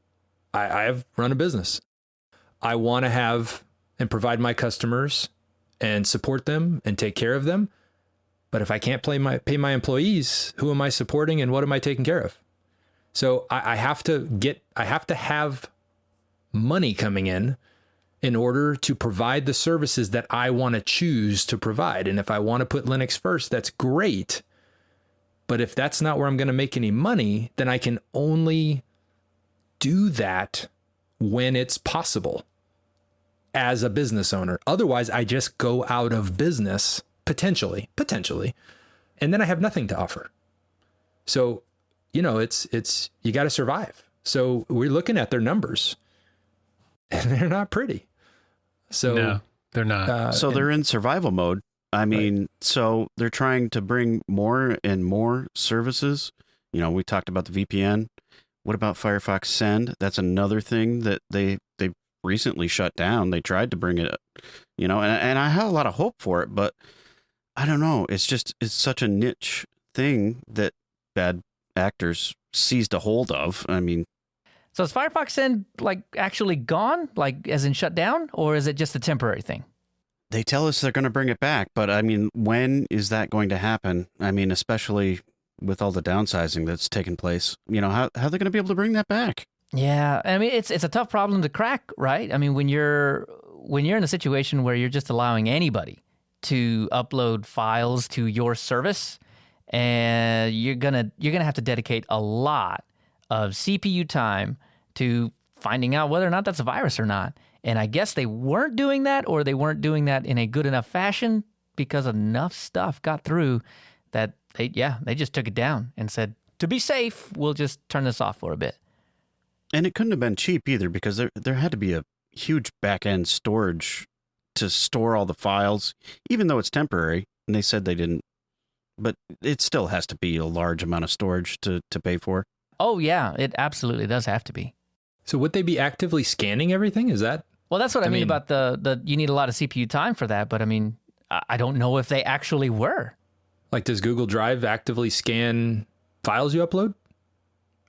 I have run a business. I want to have and provide my customers and support them and take care of them. But if I can't pay my employees, who am I supporting and what am I taking care of? So I have to have money coming in order to provide the services that I want to choose to provide. And if I want to put Linux first, that's great. But if that's not where I'm going to make any money, then I can only do that when it's possible as a business owner. Otherwise, I just go out of business, potentially, and then I have nothing to offer. So, it's you got to survive. So we're looking at their numbers, and they're not pretty. So No, they're not. So they're in survival mode. I mean, so they're trying to bring more and more services. We talked about the VPN. What about Firefox Send? That's another thing that they recently shut down. They tried to bring it, and I had a lot of hope for it, but I don't know. It's such a niche thing that bad actors seized a hold of. I mean, So is Firefox Send like actually gone, like as in shut down, or is it just a temporary thing? They tell us they're going to bring it back, but I mean, when is that going to happen? I mean, especially with all the downsizing that's taken place, how are they going to be able to bring that back? Yeah, I mean it's a tough problem to crack, right? I mean when you're in a situation where you're just allowing anybody to upload files to your service, and you're gonna have to dedicate a lot of CPU time to finding out whether or not that's a virus or not. And I guess they weren't doing that, or they weren't doing that in a good enough fashion, because enough stuff got through that they just took it down and said, to be safe, we'll just turn this off for a bit. And it couldn't have been cheap either, because there had to be a huge back-end storage to store all the files, even though it's temporary. And they said they didn't, but it still has to be a large amount of storage to pay for. Oh yeah, it absolutely does have to be. So would they be actively scanning everything? Is that? Well, that's what I mean about the you need a lot of CPU time for that, but I mean, I don't know if they actually were. Like, does Google Drive actively scan files you upload?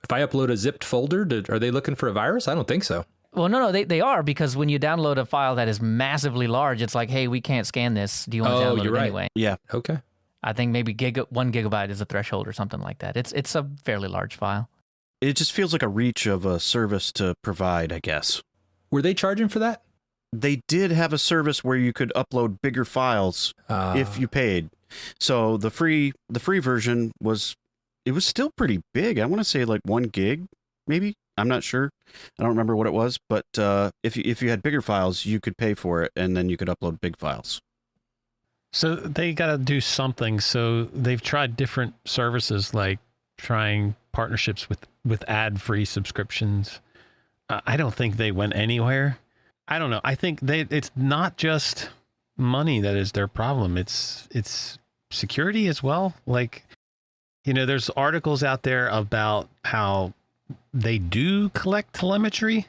If I upload a zipped folder, are they looking for a virus? I don't think so. Well, no, they are, because when you download a file that is massively large, it's like, hey, we can't scan this. Do you want to download it anyway? Yeah. Okay. I think maybe 1 gigabyte is a threshold or something like that. It's a fairly large file. It just feels like a reach of a service to provide, I guess. Were they charging for that? They did have a service where you could upload bigger files if you paid. So the free version was still pretty big. I want to say like 1 gig, maybe. I'm not sure. I don't remember what it was, but if you had bigger files, you could pay for it, and then you could upload big files. So they got to do something. So they've tried different services, like trying partnerships with ad-free subscriptions. I don't think they went anywhere. I don't know. I think it's not just money that is their problem. It's security as well. Like, there's articles out there about how they do collect telemetry,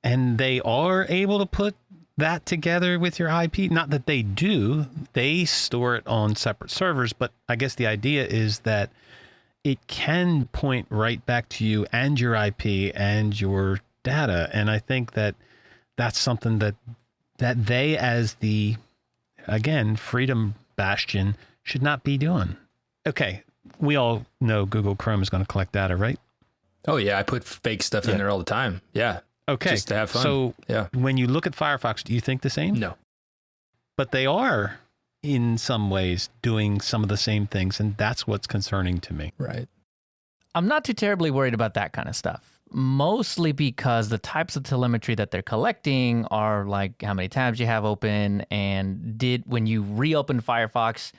and they are able to put that together with your IP. Not that they do. They store it on separate servers, but I guess the idea is that it can point right back to you and your IP and your data. And I think that that's something that they, as the, again, freedom bastion, should not be doing. Okay, we all know Google Chrome is going to collect data, right? Oh yeah, I put fake stuff in there all the time. Yeah. Okay. Just to have fun. So yeah. When you look at Firefox, do you think the same? No. But they are, in some ways, doing some of the same things, and that's what's concerning to me. Right. I'm not too terribly worried about that kind of stuff, mostly because the types of telemetry that they're collecting are like how many tabs you have open, and when you reopen Firefox,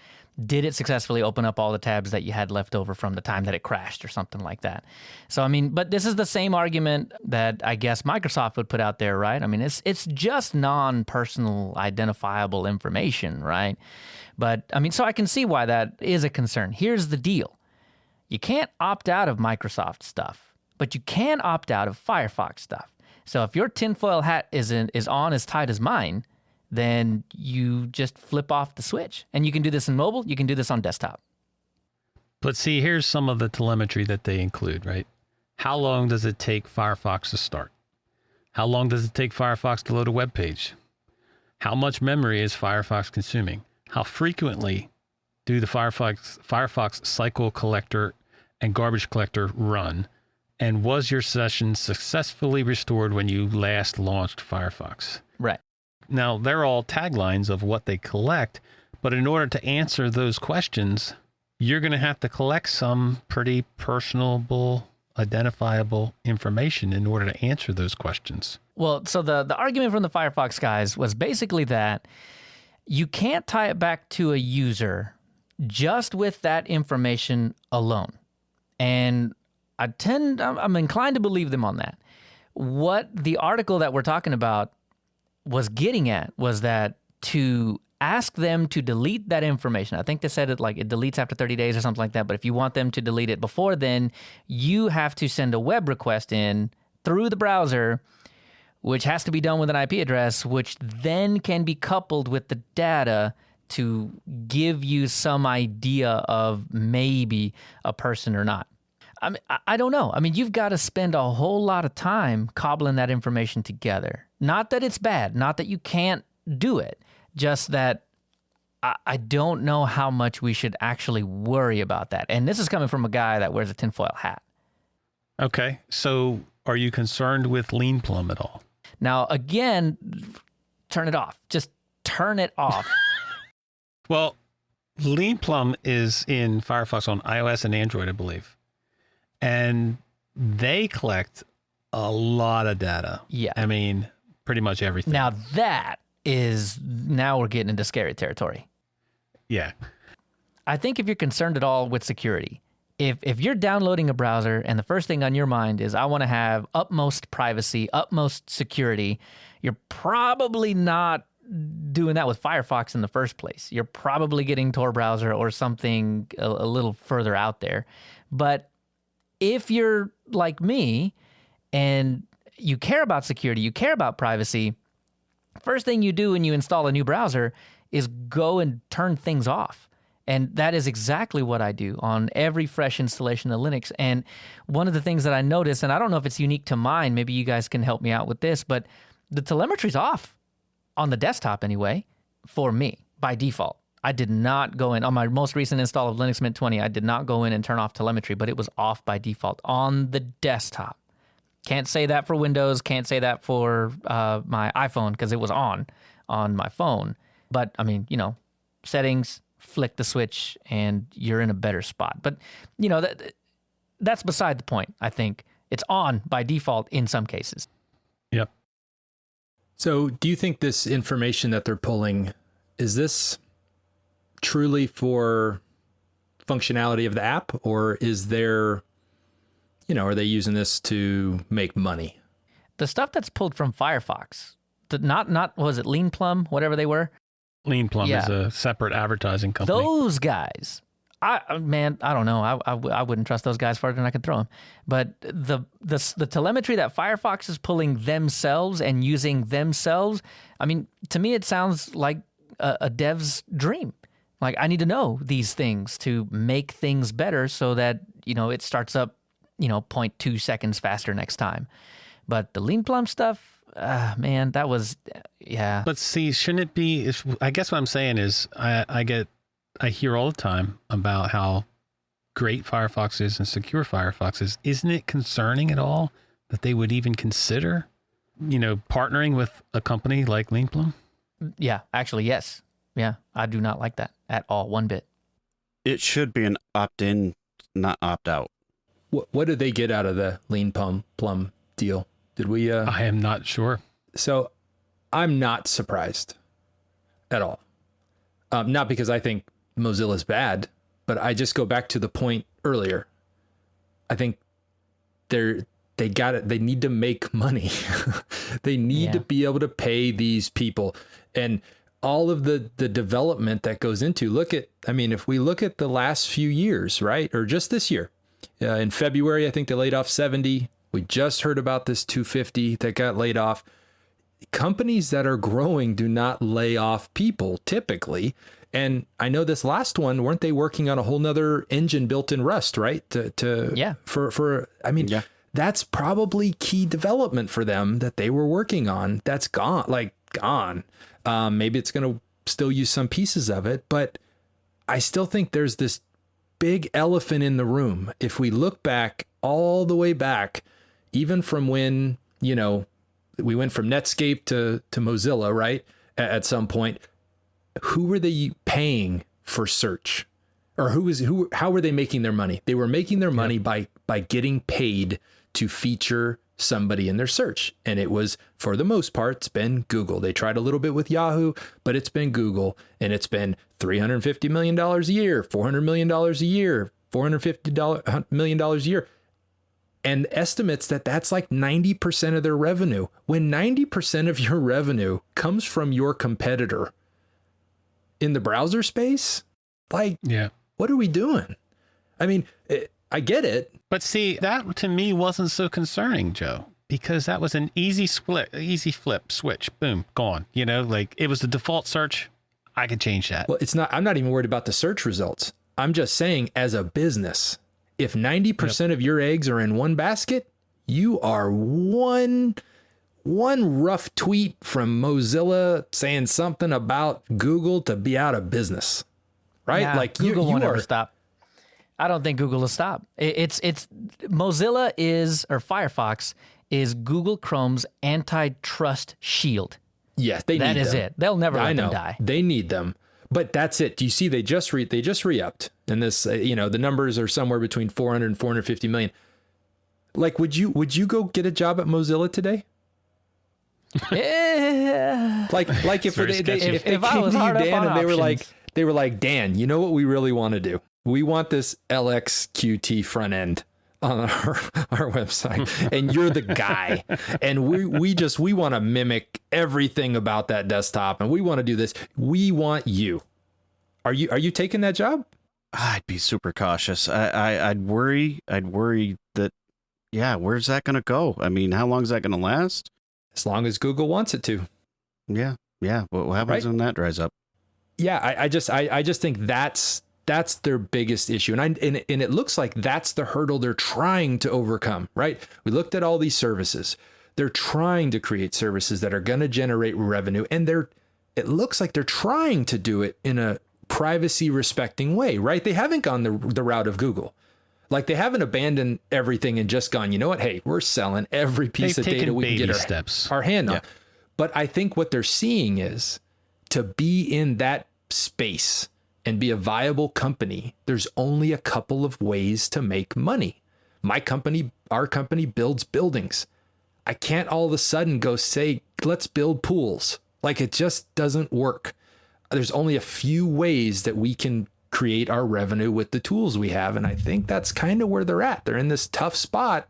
did it successfully open up all the tabs that you had left over from the time that it crashed or something like that. So, I mean, but this is the same argument that I guess Microsoft would put out there, right? I mean, it's just non-personal identifiable information, right? But, I mean, so I can see why that is a concern. Here's the deal. You can't opt out of Microsoft stuff, but you can opt out of Firefox stuff. So if your tinfoil hat is on as tight as mine, then you just flip off the switch. And you can do this in mobile, you can do this on desktop. But see, here's some of the telemetry that they include, right? How long does it take Firefox to start? How long does it take Firefox to load a web page? How much memory is Firefox consuming? How frequently do the Firefox cycle collector and garbage collector run? And was your session successfully restored when you last launched Firefox? Right. Now, they're all taglines of what they collect, but in order to answer those questions, you're going to have to collect some pretty personable, identifiable information in order to answer those questions. Well, so the argument from the Firefox guys was basically that you can't tie it back to a user just with that information alone. And I'm inclined to believe them on that. What the article that we're talking about was getting at was that to ask them to delete that information, I think they said it deletes after 30 days or something like that, but if you want them to delete it before then, you have to send a web request in through the browser, which has to be done with an IP address, which then can be coupled with the data to give you some idea of maybe a person or not. I mean, I don't know. I mean, you've got to spend a whole lot of time cobbling that information together. Not that it's bad, not that you can't do it, just that I don't know how much we should actually worry about that. And this is coming from a guy that wears a tinfoil hat. Okay. So are you concerned with Lean Plum at all? Now, again, turn it off. Just turn it off. Well, Lean Plum is in Firefox on iOS and Android, I believe. And they collect a lot of data. Yeah. I mean, pretty much everything. Now we're getting into scary territory. Yeah. I think if you're concerned at all with security, if you're downloading a browser and the first thing on your mind is I want to have utmost privacy, utmost security, you're probably not doing that with Firefox in the first place. You're probably getting Tor browser or something a little further out there. But if you're like me and you care about security, you care about privacy, first thing you do when you install a new browser is go and turn things off. And that is exactly what I do on every fresh installation of Linux. And one of the things that I notice, and I don't know if it's unique to mine, maybe you guys can help me out with this, but the telemetry's off on the desktop anyway, for me, by default. I did not go in, on my most recent install of Linux Mint 20, I did not go in and turn off telemetry, but it was off by default on the desktop. Can't say that for Windows, can't say that for my iPhone because it was on my phone. But I mean, settings, flick the switch, and you're in a better spot. But, that's beside the point, I think. It's on by default in some cases. Yep. So do you think this information that they're pulling, is this truly for functionality of the app, or is there, are they using this to make money? The stuff that's pulled from Firefox, not was it Lean Plum, whatever they were? Lean Plum is a separate advertising company. Those guys, I don't know. I wouldn't trust those guys farther than I could throw them. But the telemetry that Firefox is pulling themselves and using themselves, I mean, to me, it sounds like a dev's dream. Like, I need to know these things to make things better so that, it starts up, 0.2 seconds faster next time. But the Lean Plum stuff, man, that was, yeah. But see, shouldn't it be, I guess what I'm saying is I hear all the time about how great Firefox is and secure Firefox is. Isn't it concerning at all that they would even consider, partnering with a company like Lean Plum? Yeah, actually, yes. Yeah, I do not like that at all, one bit. It should be an opt-in, not opt-out. What did they get out of the Lean Plum deal? Did we? I am not sure. So I'm not surprised at all. Not because I think Mozilla's bad, but I just go back to the point earlier. I think they got it. They need to make money. They need to be able to pay these people, and all of the development that goes into. If we look at the last few years, right, or just this year, in February, I think they laid off 70. We just heard about this 250 that got laid off. Companies that are growing do not lay off people typically. And I know this last one, weren't they working on a whole nother engine built in Rust, right? That's probably key development for them that they were working on. That's gone. Maybe it's going to still use some pieces of it, but I still think there's this big elephant in the room. If we look back all the way back, even from when, we went from Netscape to Mozilla, right? At some point, who were they paying for search? Or how were they making their money? They were making their money by getting paid to feature somebody in their search. And it was, for the most part, it's been Google. They tried a little bit with Yahoo, but it's been Google, and it's been $350 million a year, $400 million a year, $450 million a year. And estimates that's like 90% of their revenue. When 90% of your revenue comes from your competitor in the browser space, what are we doing? I mean, I get it. But see, that to me wasn't so concerning, Joe, because that was an easy flip switch. Boom, gone. It was the default search. I could change that. Well, I'm not even worried about the search results. I'm just saying, as a business, If 90% of your eggs are in one basket, you are one rough tweet from Mozilla saying something about Google to be out of business, right? Nah, like Google won't ever are, stop. I don't think Google will stop. It's Mozilla or Firefox is Google Chrome's antitrust shield. Yes, they That need is them. it. They'll never let them die. They need them. But that's it. Do you see they just re-upped, and this the numbers are somewhere between 400 and 450 million. Like, would you go get a job at Mozilla today? like if they came to you, Dan, and they were like, Dan, you know what we really want to do? We want this LXQT front end on our website, and you're the guy, and we want to mimic everything about that desktop, and we want to do this. We want you. Are you taking that job? I'd be super cautious. I'd worry that, yeah, where's that going to go? I mean, how long is that going to last? As long as Google wants it to. Yeah. What happens when that dries up? Yeah, I just think that's their biggest issue. And it looks like that's the hurdle they're trying to overcome, right? We looked at all these services. They're trying to create services that are going to generate revenue. And it looks like they're trying to do it in a privacy respecting way, right? They haven't gone the route of Google. Like, they haven't abandoned everything and just gone, you know what? Hey, we're selling every piece of data we can get our hand on. But I think what they're seeing is to be in that space and be a viable company, there's only a couple of ways to make money. Our company builds buildings. I can't all of a sudden go say, let's build pools. Like, it just doesn't work. There's only a few ways that we can create our revenue with the tools we have. And I think that's kind of where they're at. They're in this tough spot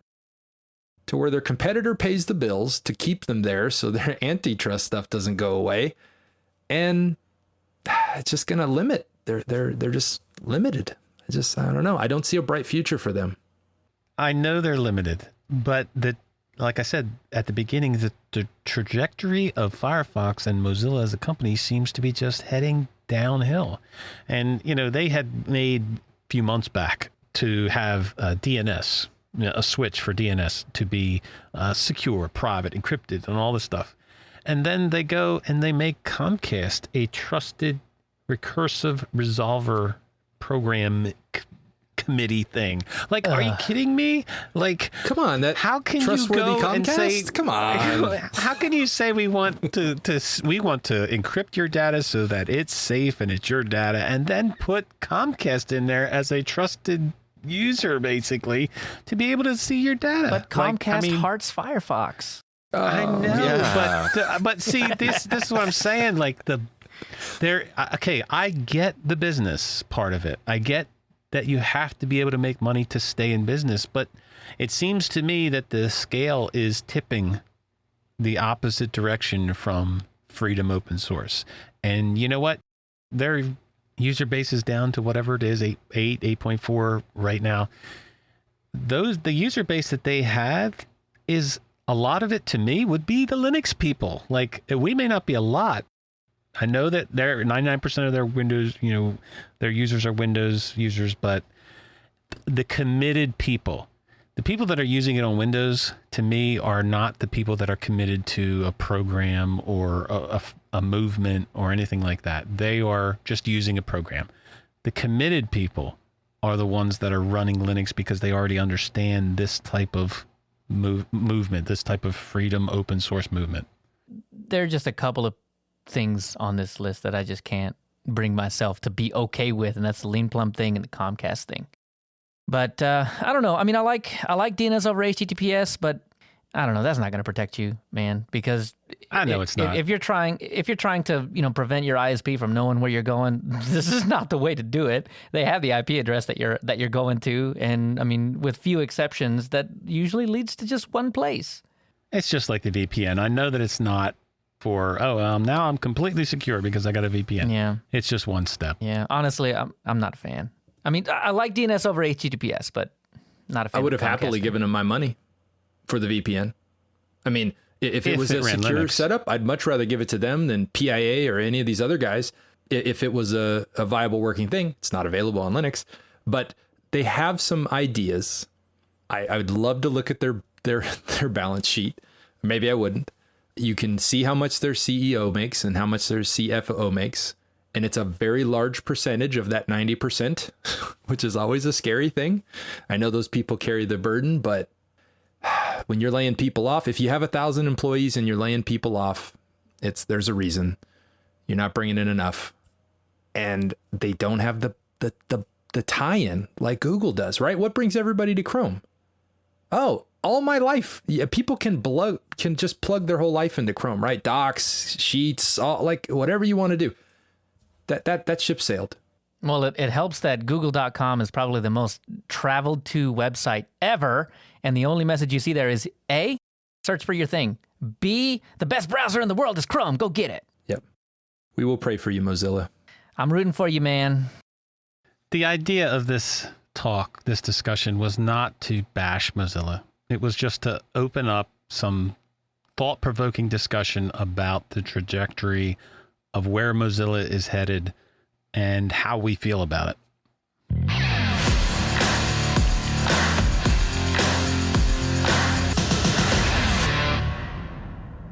to where their competitor pays the bills to keep them there so their antitrust stuff doesn't go away. And it's just going to limit. They're just limited. I don't know. I don't see a bright future for them. I know they're limited, but like I said at the beginning, the trajectory of Firefox and Mozilla as a company seems to be just heading downhill. And, they had made a few months back to have DNS, a switch for DNS to be secure, private, encrypted, and all this stuff. And then they go and they make Comcast a trusted recursive resolver program committee thing. Like, are you kidding me? Like, come on, that how can trustworthy you go Comcast? And say, come on, how can you say we want to encrypt your data so that it's safe and it's your data, and then put Comcast in there as a trusted user, basically, to be able to see your data? But Comcast hearts Firefox. I know, yeah. but see, this is what I'm saying. Like, I get the business part of it. I get that you have to be able to make money to stay in business, but it seems to me that the scale is tipping the opposite direction from freedom open source. And you know what? Their user base is down to whatever it is, 8.4 right now. The user base that they have is, a lot of it to me would be the Linux people. Like, we may not be a lot. I know that 99% of their Windows, their users are Windows users, but the committed people, the people that are using it on Windows, to me, are not the people that are committed to a program or a movement or anything like that. They are just using a program. The committed people are the ones that are running Linux because they already understand this type of movement, this type of freedom open source movement. There are just a couple of things on this list that I just can't bring myself to be okay with, and that's the Lean Plum thing and the Comcast thing. But I don't know. I mean, I like DNS over HTTPS, but I don't know. That's not going to protect you, man. Because I know it's not. If you're trying to prevent your ISP from knowing where you're going, this is not the way to do it. They have the IP address that you're going to, and I mean, with few exceptions, that usually leads to just one place. It's just like the VPN. I know that it's not for now I'm completely secure because I got a VPN. Yeah, it's just one step. Yeah, honestly, I'm not a fan. I mean, I like DNS over HTTPS, but not a fan. I would have happily given them my money for the VPN. I mean, if it was a secure setup, I'd much rather give it to them than PIA or any of these other guys. If it was a viable working thing, it's not available on Linux, but they have some ideas. I would love to look at their balance sheet. Maybe I wouldn't. You can see how much their CEO makes and how much their CFO makes. And it's a very large percentage of that 90%, which is always a scary thing. I know those people carry the burden, but when you're laying people off, if you have 1,000 employees and you're laying people off, there's a reason. You're not bringing in enough. And they don't have the tie-in like Google does, right? What brings everybody to Chrome? Oh, all my life. Yeah, people can just plug their whole life into Chrome, right? Docs, Sheets, all, like whatever you want to do. That ship sailed. Well, it helps that Google.com is probably the most traveled to website ever. And the only message you see there is A, search for your thing. B, the best browser in the world is Chrome. Go get it. Yep. We will pray for you, Mozilla. I'm rooting for you, man. The idea of this discussion was not to bash Mozilla. It was just to open up some thought-provoking discussion about the trajectory of where Mozilla is headed and how we feel about it.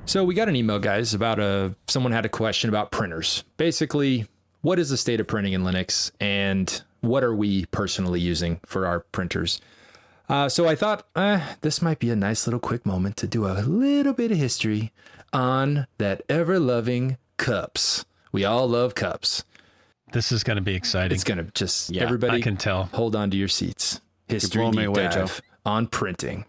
So we got an email, guys, about someone had a question about printers. Basically, what is the state of printing in Linux and what are we personally using for our printers? So I thought this might be a nice little quick moment to do a little bit of history on that ever-loving cups. We all love cups. This is going to be exciting. It's going to just, everybody I can tell. Hold on to your seats. History blowing me deep away, dive on printing.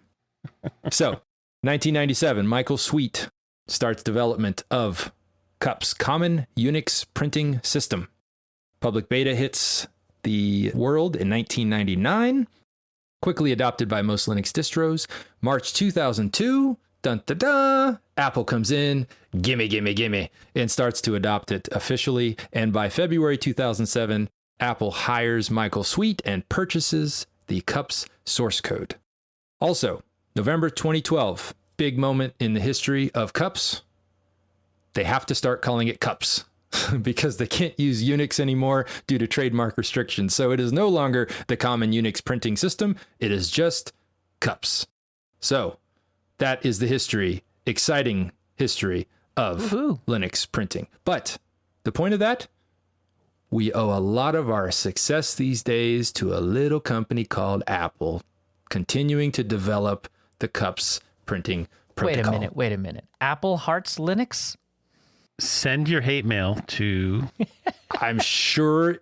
So, 1997, Michael Sweet starts development of Cups, Common Unix Printing System. Public beta hits the world in 1999. Quickly adopted by most Linux distros. March 2002, dun da da, Apple comes in, gimme, and starts to adopt it officially. And by February 2007, Apple hires Michael Sweet and purchases the Cups source code. Also, November 2012, big moment in the history of Cups. They have to start calling it Cups because they can't use Unix anymore due to trademark restrictions. So it is no longer the Common Unix Printing System. It is just Cups. So that is the history, exciting history of Linux printing. But the point of that, we owe a lot of our success these days to a little company called Apple, continuing to develop the Cups printing protocol. Wait a minute. Apple hearts Linux? Send your hate mail to... I'm sure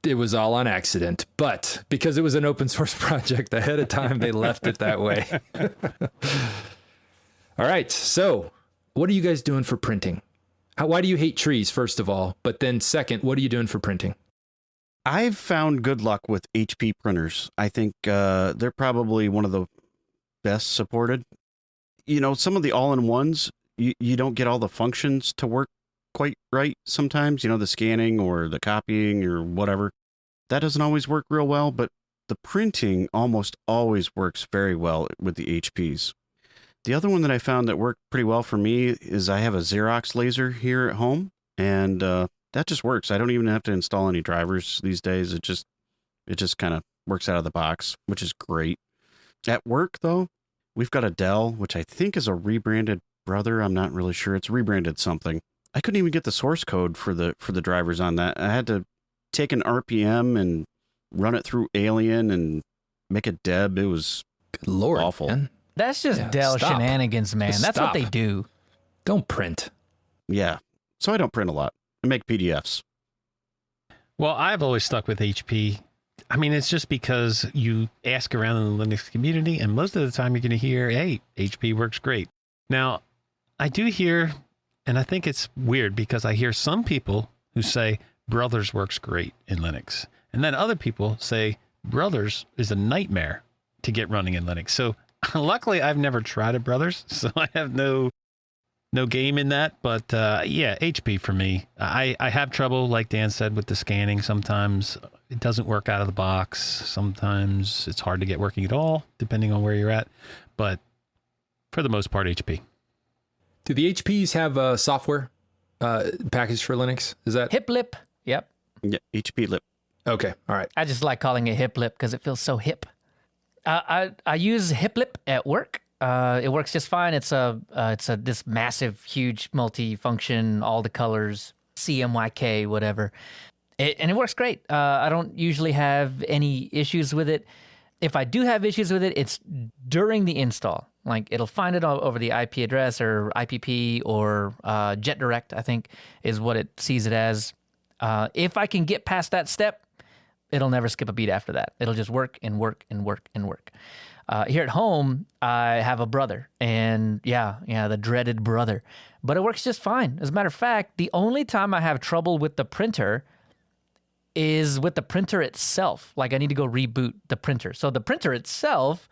it was all on accident, but because it was an open source project ahead of time, they left it that way. All right. So what are you guys doing for printing? Why do you hate trees, first of all? But then second, what are you doing for printing? I've found good luck with HP printers. I think they're probably one of the best supported. You know, some of the all-in-ones, you don't get all the functions to work quite right sometimes. You know, the scanning or the copying or whatever. That doesn't always work real well, but the printing almost always works very well with the HPs. The other one that I found that worked pretty well for me is I have a Xerox laser here at home, and that just works. I don't even have to install any drivers these days. It just kind of works out of the box, which is great. At work, though, we've got a Dell, which I think is a rebranded brother. I'm not really sure. It's rebranded something. I couldn't even get the source code for the drivers on that. I had to take an RPM and run it through Alien and make a deb. It was Good Lord, awful. Man. That's just Dell shenanigans, man. Just That's stop. what they do. Don't print. Yeah. So I don't print a lot. I make PDFs. Well, I've always stuck with HP. I mean, it's just because you ask around in the Linux community, and most of the time you're going to hear, hey, HP works great. Now, I do hear, and I think it's weird because I hear some people who say Brothers works great in Linux. And then other people say Brothers is a nightmare to get running in Linux. So luckily, I've never tried a Brothers, so I have no game in that. But yeah, HP for me. I have trouble, like Dan said, with the scanning. Sometimes it doesn't work out of the box. Sometimes it's hard to get working at all, depending on where you're at. But for the most part, HP. Do the HPs have a software package for Linux? Is that Hip lip. Yep. Yeah, HP Lip. Okay. All right. I just like calling it hip lip because it feels so hip. I use hip lip at work. It works just fine. It's this massive, huge, multi-function, all the colors, CMYK, whatever. And it works great. I don't usually have any issues with it. If I do have issues with it, it's during the install. Like it'll find it all over the IP address or IPP or JetDirect, I think, is what it sees it as. If I can get past that step, it'll never skip a beat after that. It'll just work and work and work and work. Here at home, I have a brother, and yeah, the dreaded brother. But it works just fine. As a matter of fact, the only time I have trouble with the printer is with the printer itself. Like I need to go reboot the printer. So the printer itself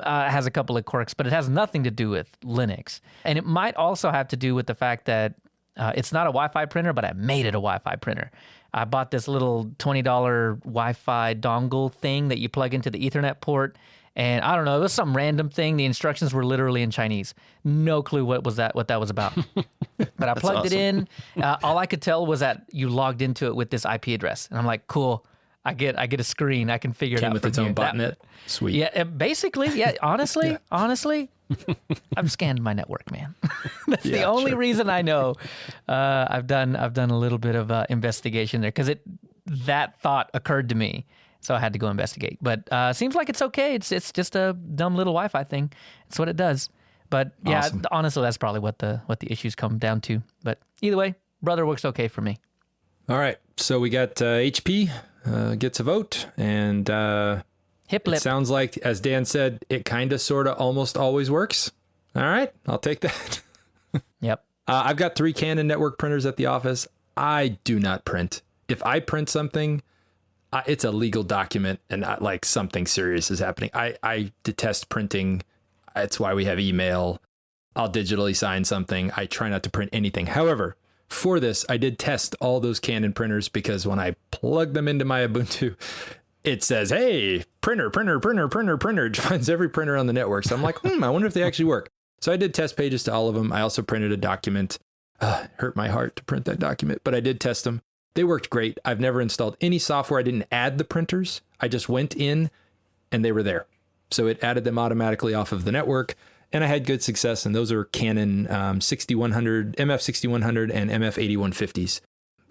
has a couple of quirks, but it has nothing to do with Linux. And it might also have to do with the fact that it's not a Wi-Fi printer, but I made it a Wi-Fi printer. I bought this little $20 Wi-Fi dongle thing that you plug into the Ethernet port. And I don't know, it was some random thing. The instructions were literally in Chinese. No clue what that was about. But I plugged it in. All I could tell was that you logged into it with this IP address. And I'm like, cool. I get a screen. I can figure it out. Came with its own botnet. Sweet. Yeah, basically. Yeah, honestly, I've scanned my network, man. That's the only reason I know. I've done a little bit of investigation there because that thought occurred to me. So I had to go investigate. But seems like it's okay. It's just a dumb little Wi-Fi thing. It's what it does. But yeah, Awesome. Honestly, that's probably what the issues come down to. But either way, brother works okay for me. All right. So we got HP gets a vote. And Hip it lip. sounds like, as Dan said, it kind of, sort of, almost always works. All right. I'll take that. Yep. I've got 3 Canon network printers at the office. I do not print. If I print something, it's a legal document and like something serious is happening. I detest printing. That's why we have email. I'll digitally sign something. I try not to print anything. However, for this, I did test all those Canon printers because when I plug them into my Ubuntu, it says, hey, printer. It finds every printer on the network. So I'm like, I wonder if they actually work. So I did test pages to all of them. I also printed a document. Hurt my heart to print that document, but I did test them. They worked great. I've never installed any software. I didn't add the printers. I just went in and they were there. So it added them automatically off of the network. And I had good success. And those are Canon 6100, MF6100 and MF8150s.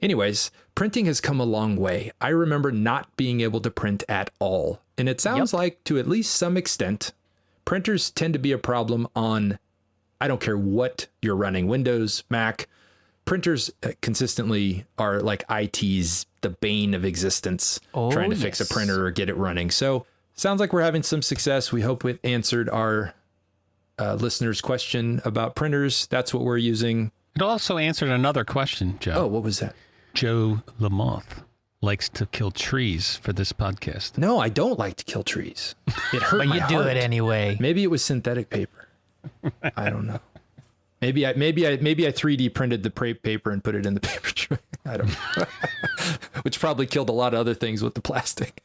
Anyways, printing has come a long way. I remember not being able to print at all. And it sounds like, to at least some extent, printers tend to be a problem on, I don't care what you're running, Windows, Mac. Printers consistently are like IT's the bane of existence, trying to fix a printer or get it running. So sounds like we're having some success. We hope it answered our listener's question about printers. That's what we're using. It also answered another question, Joe. Oh, what was that? Joe Lamoth likes to kill trees for this podcast. No, I don't like to kill trees. It hurt But my you heart. do it anyway. Maybe it was synthetic paper. I don't know. Maybe I 3D printed the paper and put it in the paper tray. I don't know. Which probably killed a lot of other things with the plastic.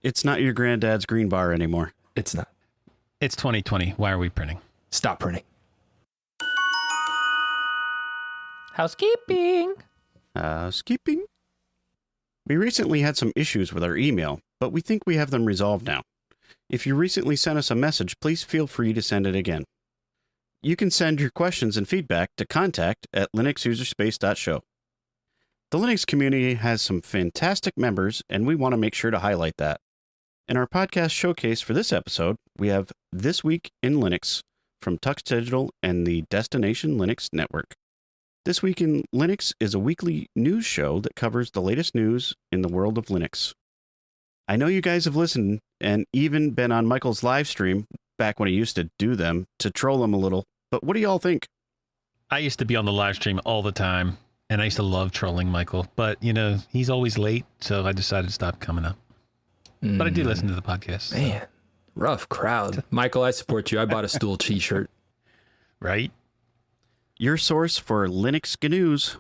It's not your granddad's green bar anymore. It's not. It's 2020. Why are we printing? Stop printing. Housekeeping. Housekeeping. We recently had some issues with our email, but we think we have them resolved now. If you recently sent us a message, please feel free to send it again. You can send your questions and feedback to contact@linuxuserspace.show. The Linux community has some fantastic members, and we want to make sure to highlight that. In our podcast showcase for this episode, we have This Week in Linux from Tux Digital and the Destination Linux Network. This Week in Linux is a weekly news show that covers the latest news in the world of Linux. I know you guys have listened and even been on Michael's live stream back when he used to do them to troll him a little. But what do y'all think? I used to be on the live stream all the time, and I used to love trolling Michael. But, he's always late, so I decided to stop coming up. But I do listen to the podcast. So. Man, rough crowd. Michael, I support you. I bought a stool t-shirt. Right? Your source for Linux news.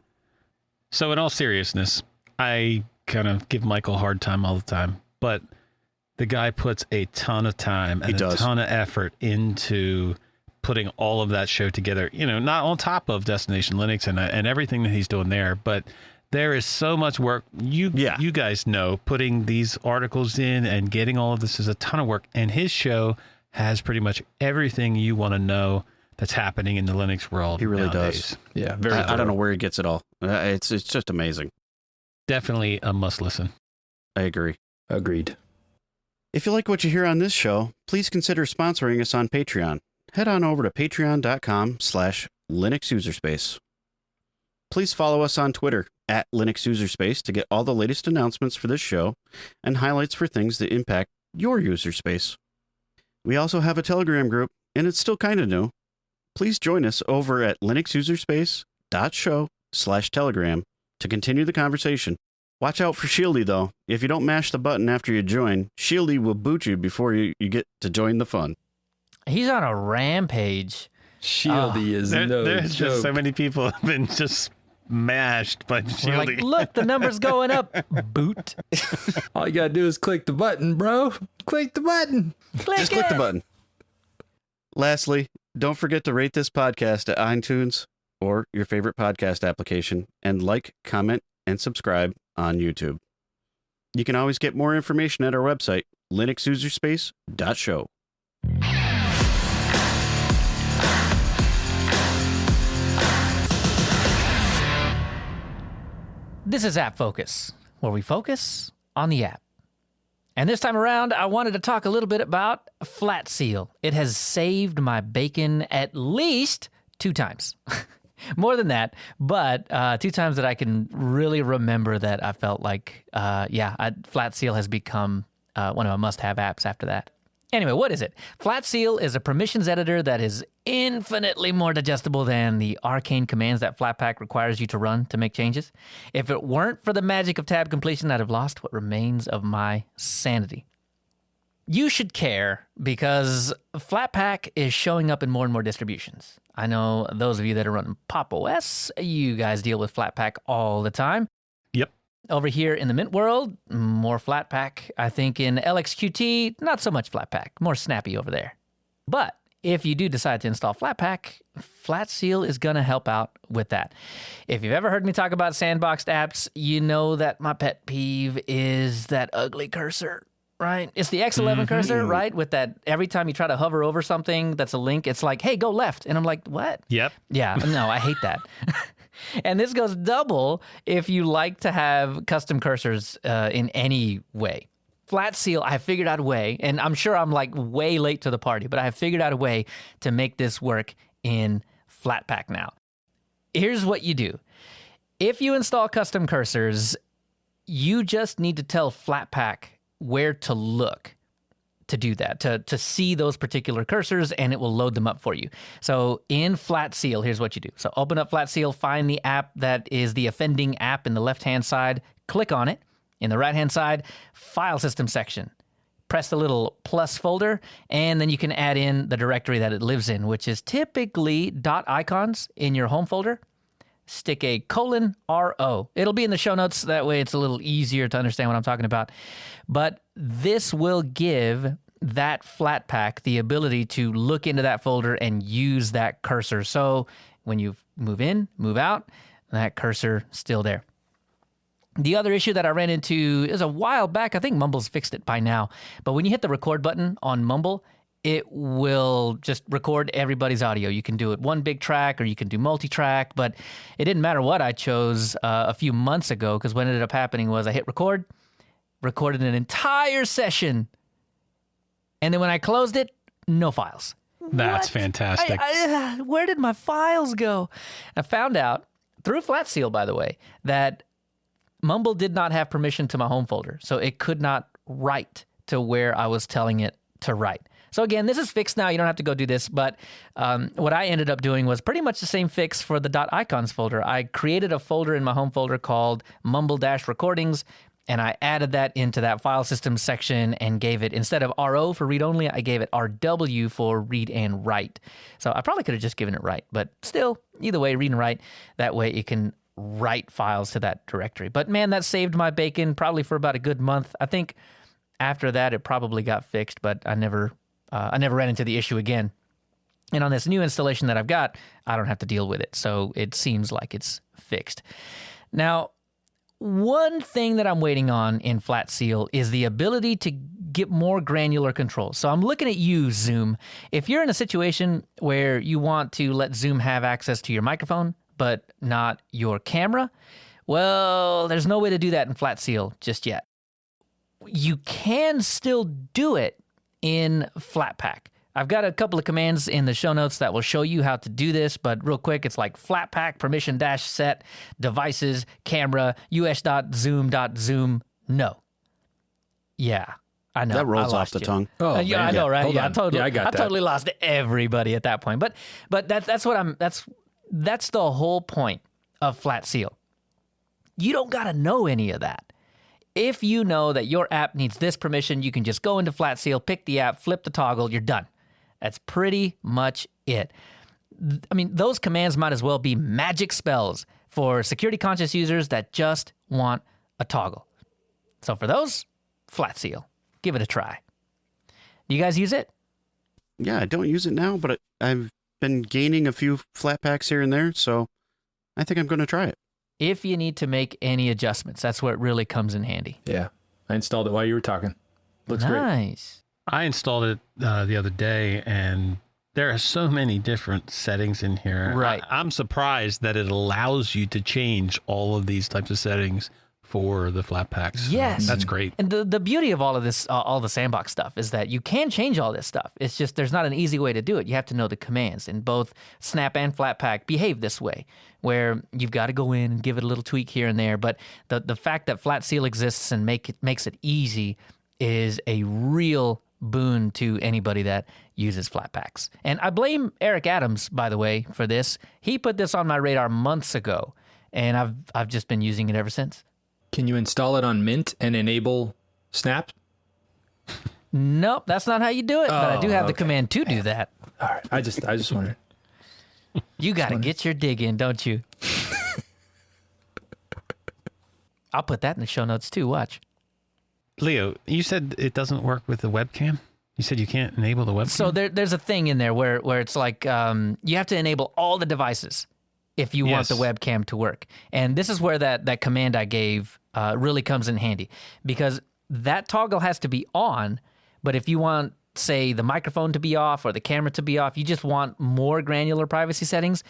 So in all seriousness, I kind of give Michael a hard time all the time. But the guy puts a ton of time and a ton of effort into putting all of that show together, not on top of Destination Linux and everything that he's doing there, but There is so much work. You guys know putting these articles in and getting all of this is a ton of work. And his show has pretty much everything you want to know that's happening in the Linux world. He really nowadays. does. Yeah, very. I don't know where he gets it all. It's just amazing. Definitely a must listen. I agree. Agreed. If you like what you hear on this show, please consider sponsoring us on Patreon. Head on over to patreon.com/LinuxUserspace. Please follow us on Twitter @LinuxUserspace to get all the latest announcements for this show and highlights for things that impact your user space. We also have a Telegram group, and it's still kind of new. Please join us over at linuxuserspace.show/Telegram to continue the conversation. Watch out for Shieldy, though. If you don't mash the button after you join, Shieldy will boot you before you get to join the fun. He's on a rampage. Shieldy is There's joke. just so many people have been just mashed by We're Shieldy. like, look, the number's going up. Boot. All you gotta do is click the button, bro. Click the button. Just click the button. Lastly, don't forget to rate this podcast at iTunes or your favorite podcast application, and like, comment, and subscribe on YouTube. You can always get more information at our website, linuxuserspace.show. This is App Focus, where we focus on the app. And this time around, I wanted to talk a little bit about Flatseal. It has saved my bacon at least 2 times. More than that, but 2 times that I can really remember that I felt like, Flatseal has become one of my must-have apps after that. Anyway, what is it? Flatseal is a permissions editor that is infinitely more digestible than the arcane commands that Flatpak requires you to run to make changes. If it weren't for the magic of tab completion, I'd have lost what remains of my sanity. You should care because Flatpak is showing up in more and more distributions. I know those of you that are running Pop! OS, you guys deal with Flatpak all the time. Yep. Over here in the Mint world, more Flatpak. I think in LXQT, not so much Flatpak, more snappy over there. But if you do decide to install Flatpak, Flatseal is going to help out with that. If you've ever heard me talk about sandboxed apps, you know that my pet peeve is that ugly cursor, right? It's the X11 cursor, right? With that, every time you try to hover over something that's a link, it's like, hey, go left. And I'm like, what? Yep. Yeah, no, I hate that. And this goes double if you like to have custom cursors in any way. Flatseal, I have figured out a way, and I'm sure I'm like way late to the party, but I have figured out a way to make this work in Flatpak now. Here's what you do. If you install custom cursors, you just need to tell Flatpak where to look to do that, to see those particular cursors, and it will load them up for you. So in Flatseal, here's what you do. So open up Flatseal, find the app that is the offending app in the left-hand side, click on it. In the right-hand side, file system section. Press the little plus folder, and then you can add in the directory that it lives in, which is typically .icons in your home folder. Stick a :RO. It'll be in the show notes. That way it's a little easier to understand what I'm talking about. But this will give that Flatpak the ability to look into that folder and use that cursor. So when you move in, move out, that cursor still there. The other issue that I ran into is a while back. I think Mumble's fixed it by now. But when you hit the record button on Mumble, it will just record everybody's audio. You can do it one big track or you can do multi-track, but it didn't matter what I chose a few months ago, because what ended up happening was I hit record, recorded an entire session, and then when I closed it, no files. That's What? fantastic. Where did my files go? I found out, through Flatseal, by the way, that Mumble did not have permission to my home folder, so it could not write to where I was telling it to write. So again, this is fixed now. You don't have to go do this, but what I ended up doing was pretty much the same fix for the .icons folder. I created a folder in my home folder called Mumble-Recordings, and I added that into that file system section and gave it, instead of RO for read only, I gave it RW for read and write. So I probably could have just given it write, but still, either way, read and write. That way it can write files to that directory. But man, that saved my bacon probably for about a good month. I think after that, it probably got fixed, but I never ran into the issue again. And on this new installation that I've got, I don't have to deal with it. So it seems like it's fixed. Now, one thing that I'm waiting on in Flatseal is the ability to get more granular control. So I'm looking at you, Zoom. If you're in a situation where you want to let Zoom have access to your microphone, but not your camera, well, there's no way to do that in Flatseal just yet. You can still do it in Flatpak. I've got a couple of commands in the show notes that will show you how to do this, but real quick, it's like Flatpak permission-set devices camera us.zoom.zoom no. Yeah, I know. That rolls off the you. tongue. Oh, Yeah, man. I know, right? Hold Yeah, on. I I got that. totally lost everybody at that point. But that's the whole point of Flatseal. You don't got to know any of that. If you know that your app needs this permission, you can just go into Flatseal, pick the app, flip the toggle, you're done. That's pretty much it. I mean, those commands might as well be magic spells for security-conscious users that just want a toggle. So for those, Flatseal. Give it a try. Do you guys use it? Yeah, I don't use it now, but I've been gaining a few Flatpaks here and there, so I think I'm going to try it. If you need to make any adjustments, that's where it really comes in handy. Yeah. I installed it while you were talking. Looks great. Nice. I installed it the other day, and there are so many different settings in here. Right. I'm surprised that it allows you to change all of these types of settings for the Flatpaks. Yes. That's great. And the beauty of all of this, all the sandbox stuff, is that you can change all this stuff. It's just there's not an easy way to do it. You have to know the commands. And both Snap and Flatpak behave this way, where you've got to go in and give it a little tweak here and there. But the fact that Flatseal exists and makes it easy is a real boon to anybody that uses Flatpaks. And I blame Eric Adams, by the way, for this. He put this on my radar months ago, and I've just been using it ever since. Can you install it on Mint and enable Snap? Nope, that's not how you do it, but I do have the okay. command to do that. All right. I just wondered. You got to get your dig in, don't you? I'll put that in the show notes too. Watch. Leo, you said it doesn't work with the webcam? You said you can't enable the webcam? So there's a thing in there where it's like you have to enable all the devices if you want the Yes. webcam to work. And this is where that command I gave really comes in handy, because that toggle has to be on, but if you want, say, the microphone to be off or the camera to be off, you just want more granular privacy settings,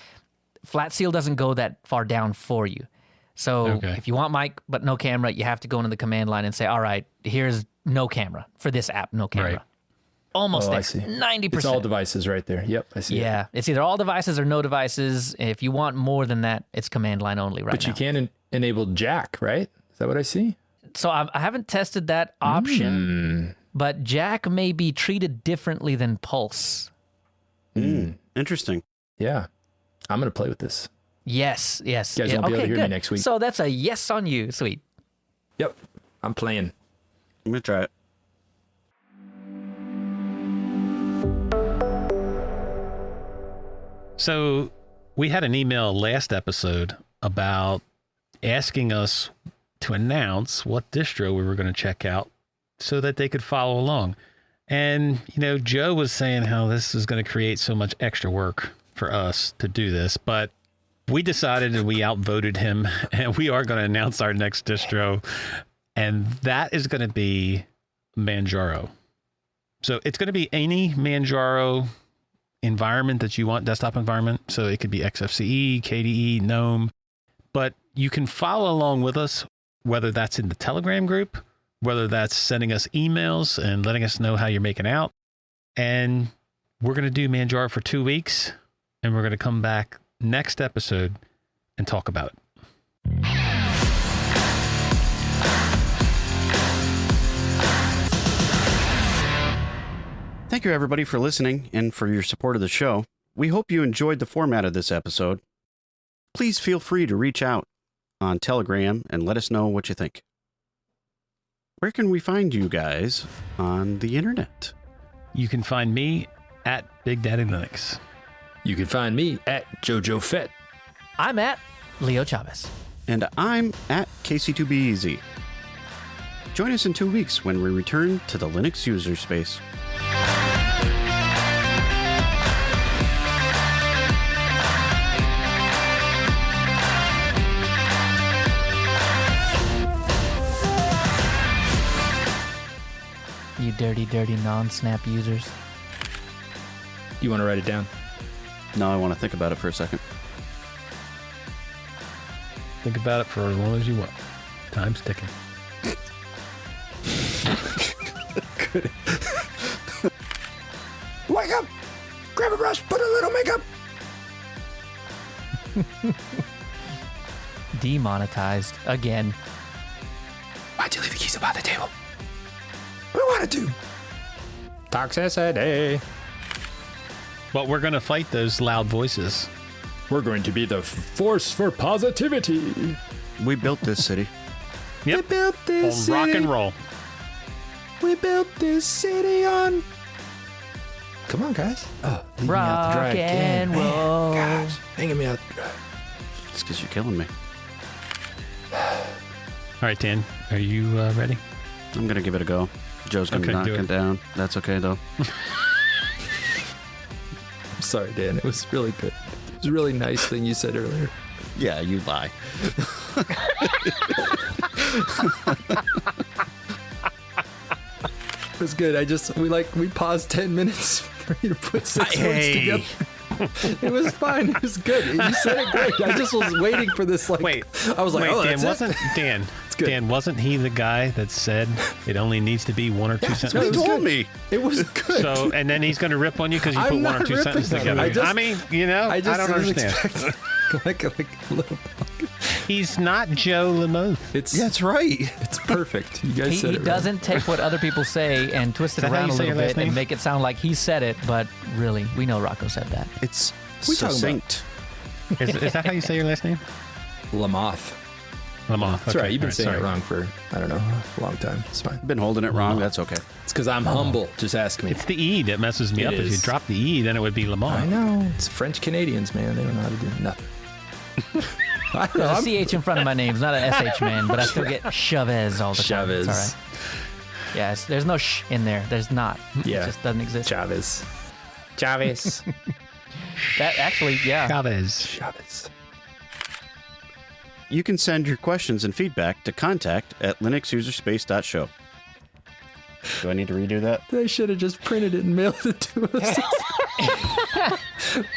Flatseal doesn't go that far down for you. So if you want mic but no camera, you have to go into the command line and say, all right, here's no camera for this app, no camera. Right. Almost there. I see. 90%. It's all devices right there. Yep, I see it. Yeah, it's either all devices or no devices. If you want more than that, it's command line only right But now. you can enable Jack, right? Is that what I see? So I haven't tested that option, but Jack may be treated differently than Pulse. Interesting. Yeah. I'm going to play with this. Yes. You guys won't be able Okay, to hear me good. next week. So that's a yes on you. Sweet. Yep. I'm playing. I'm going to try it. So we had an email last episode about asking us to announce what distro we were going to check out so that they could follow along. And, Joe was saying how this is going to create so much extra work for us to do this, but we decided and we outvoted him, and we are going to announce our next distro, and that is going to be Manjaro. So it's going to be any Manjaro environment that you want, desktop environment. So it could be XFCE, KDE, GNOME, but you can follow along with us, whether that's in the Telegram group, whether that's sending us emails and letting us know how you're making out. And we're going to do Manjaro for 2 weeks, and we're going to come back next episode and talk about it. Thank you, everybody, for listening and for your support of the show. We hope you enjoyed the format of this episode. Please feel free to reach out on Telegram and let us know what you think. Where can we find you guys on the internet? You can find me at Big Daddy Linux. You can find me at Jojo Fett. I'm at Leo Chavez. And I'm at KC2BEZ. Join us in 2 weeks when we return to the Linux user space. you dirty, dirty non-Snap users. You want to write it down? No, I want to think about it for a second. Think about it for as long as you want. Time's ticking. Wake up! Grab a brush, put a little makeup. Demonetized again. Why'd you leave the keys up on the table? We wanted to. Toxicity. But we're going to fight those loud voices. We're going to be the force for positivity. We built this city. Yep. We built this On rock city. and roll. We built this city on. Come on, guys. Oh, leave me out to dry Rock again. and roll. Gosh, hanging me out to dry. It's because you're killing me. All right, Dan, are you ready? I'm going to give it a go. Joe's going to Okay, knock do it it. down. That's okay, though. I'm sorry, Dan. It was really good. It was a really nice thing you said earlier. Yeah, you lie. It was good. We paused 10 minutes for you to put 6 words together. It was fine. It was good. You said it great. I just was waiting for this. Wait. I was like, Wait, oh, Dan, that's it. Dan, good. Dan, wasn't he the guy that said it only needs to be one or two Yeah, sentences? He was told good. me. It was good. So, and then he's going to rip on you because you I'm put one or not two ripping sentences on him. together. I mean, you know, I don't was understand. expecting like a little. He's not Joe Lamothe. It's Yeah, that's right. it's perfect. You guys He, said he it right. doesn't take what other people say and twist it Is that how around you a say little your last bit and name? make it sound like he said it, but really, we know Rocco said that. It's We talking succinct. Is that how you say your last name? Lamoth. Lamothe. That's Okay, right. You've been all right, saying sorry. it wrong for I don't know a long time. It's fine. Been holding it wrong. That's okay. It's because I'm humble. Just ask me. It's the E that messes me It up. If you is. drop the E, then it would be Lamont. I know. It's French Canadians, man. They don't know how to do nothing. I know. There's a CH in front of my name. It's not an SH, man, but I still get Chavez all the time. Chavez. It's all right. Yeah, there's no sh in there. There's not. Yeah. It just doesn't exist. Chavez. Chavez. That actually, yeah. Chavez. Chavez. You can send your questions and feedback to contact@linuxuserspace.show. Do I need to redo that? They should have just printed it and mailed it to us.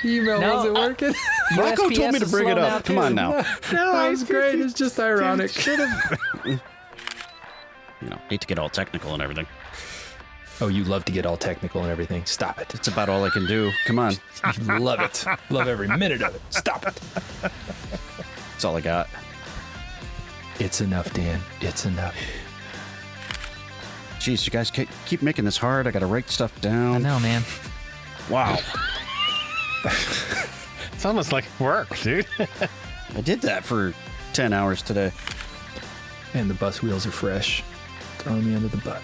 Email No. wasn't working. Rocco USPS told me to is bring it slow up. now, Come on too. now. That was great. It's just ironic. Hate to get all technical and everything. Oh, you love to get all technical and everything. Stop it. It's about all I can do. Come on. You love it. Love every minute of it. Stop it. That's all I got. It's enough, Dan. It's enough. Jeez, you guys keep making this hard. I got to write stuff I down. know, man. Wow. It's almost like work, dude. I did that for 10 hours today. And the bus wheels are fresh. Throwing me under the bus.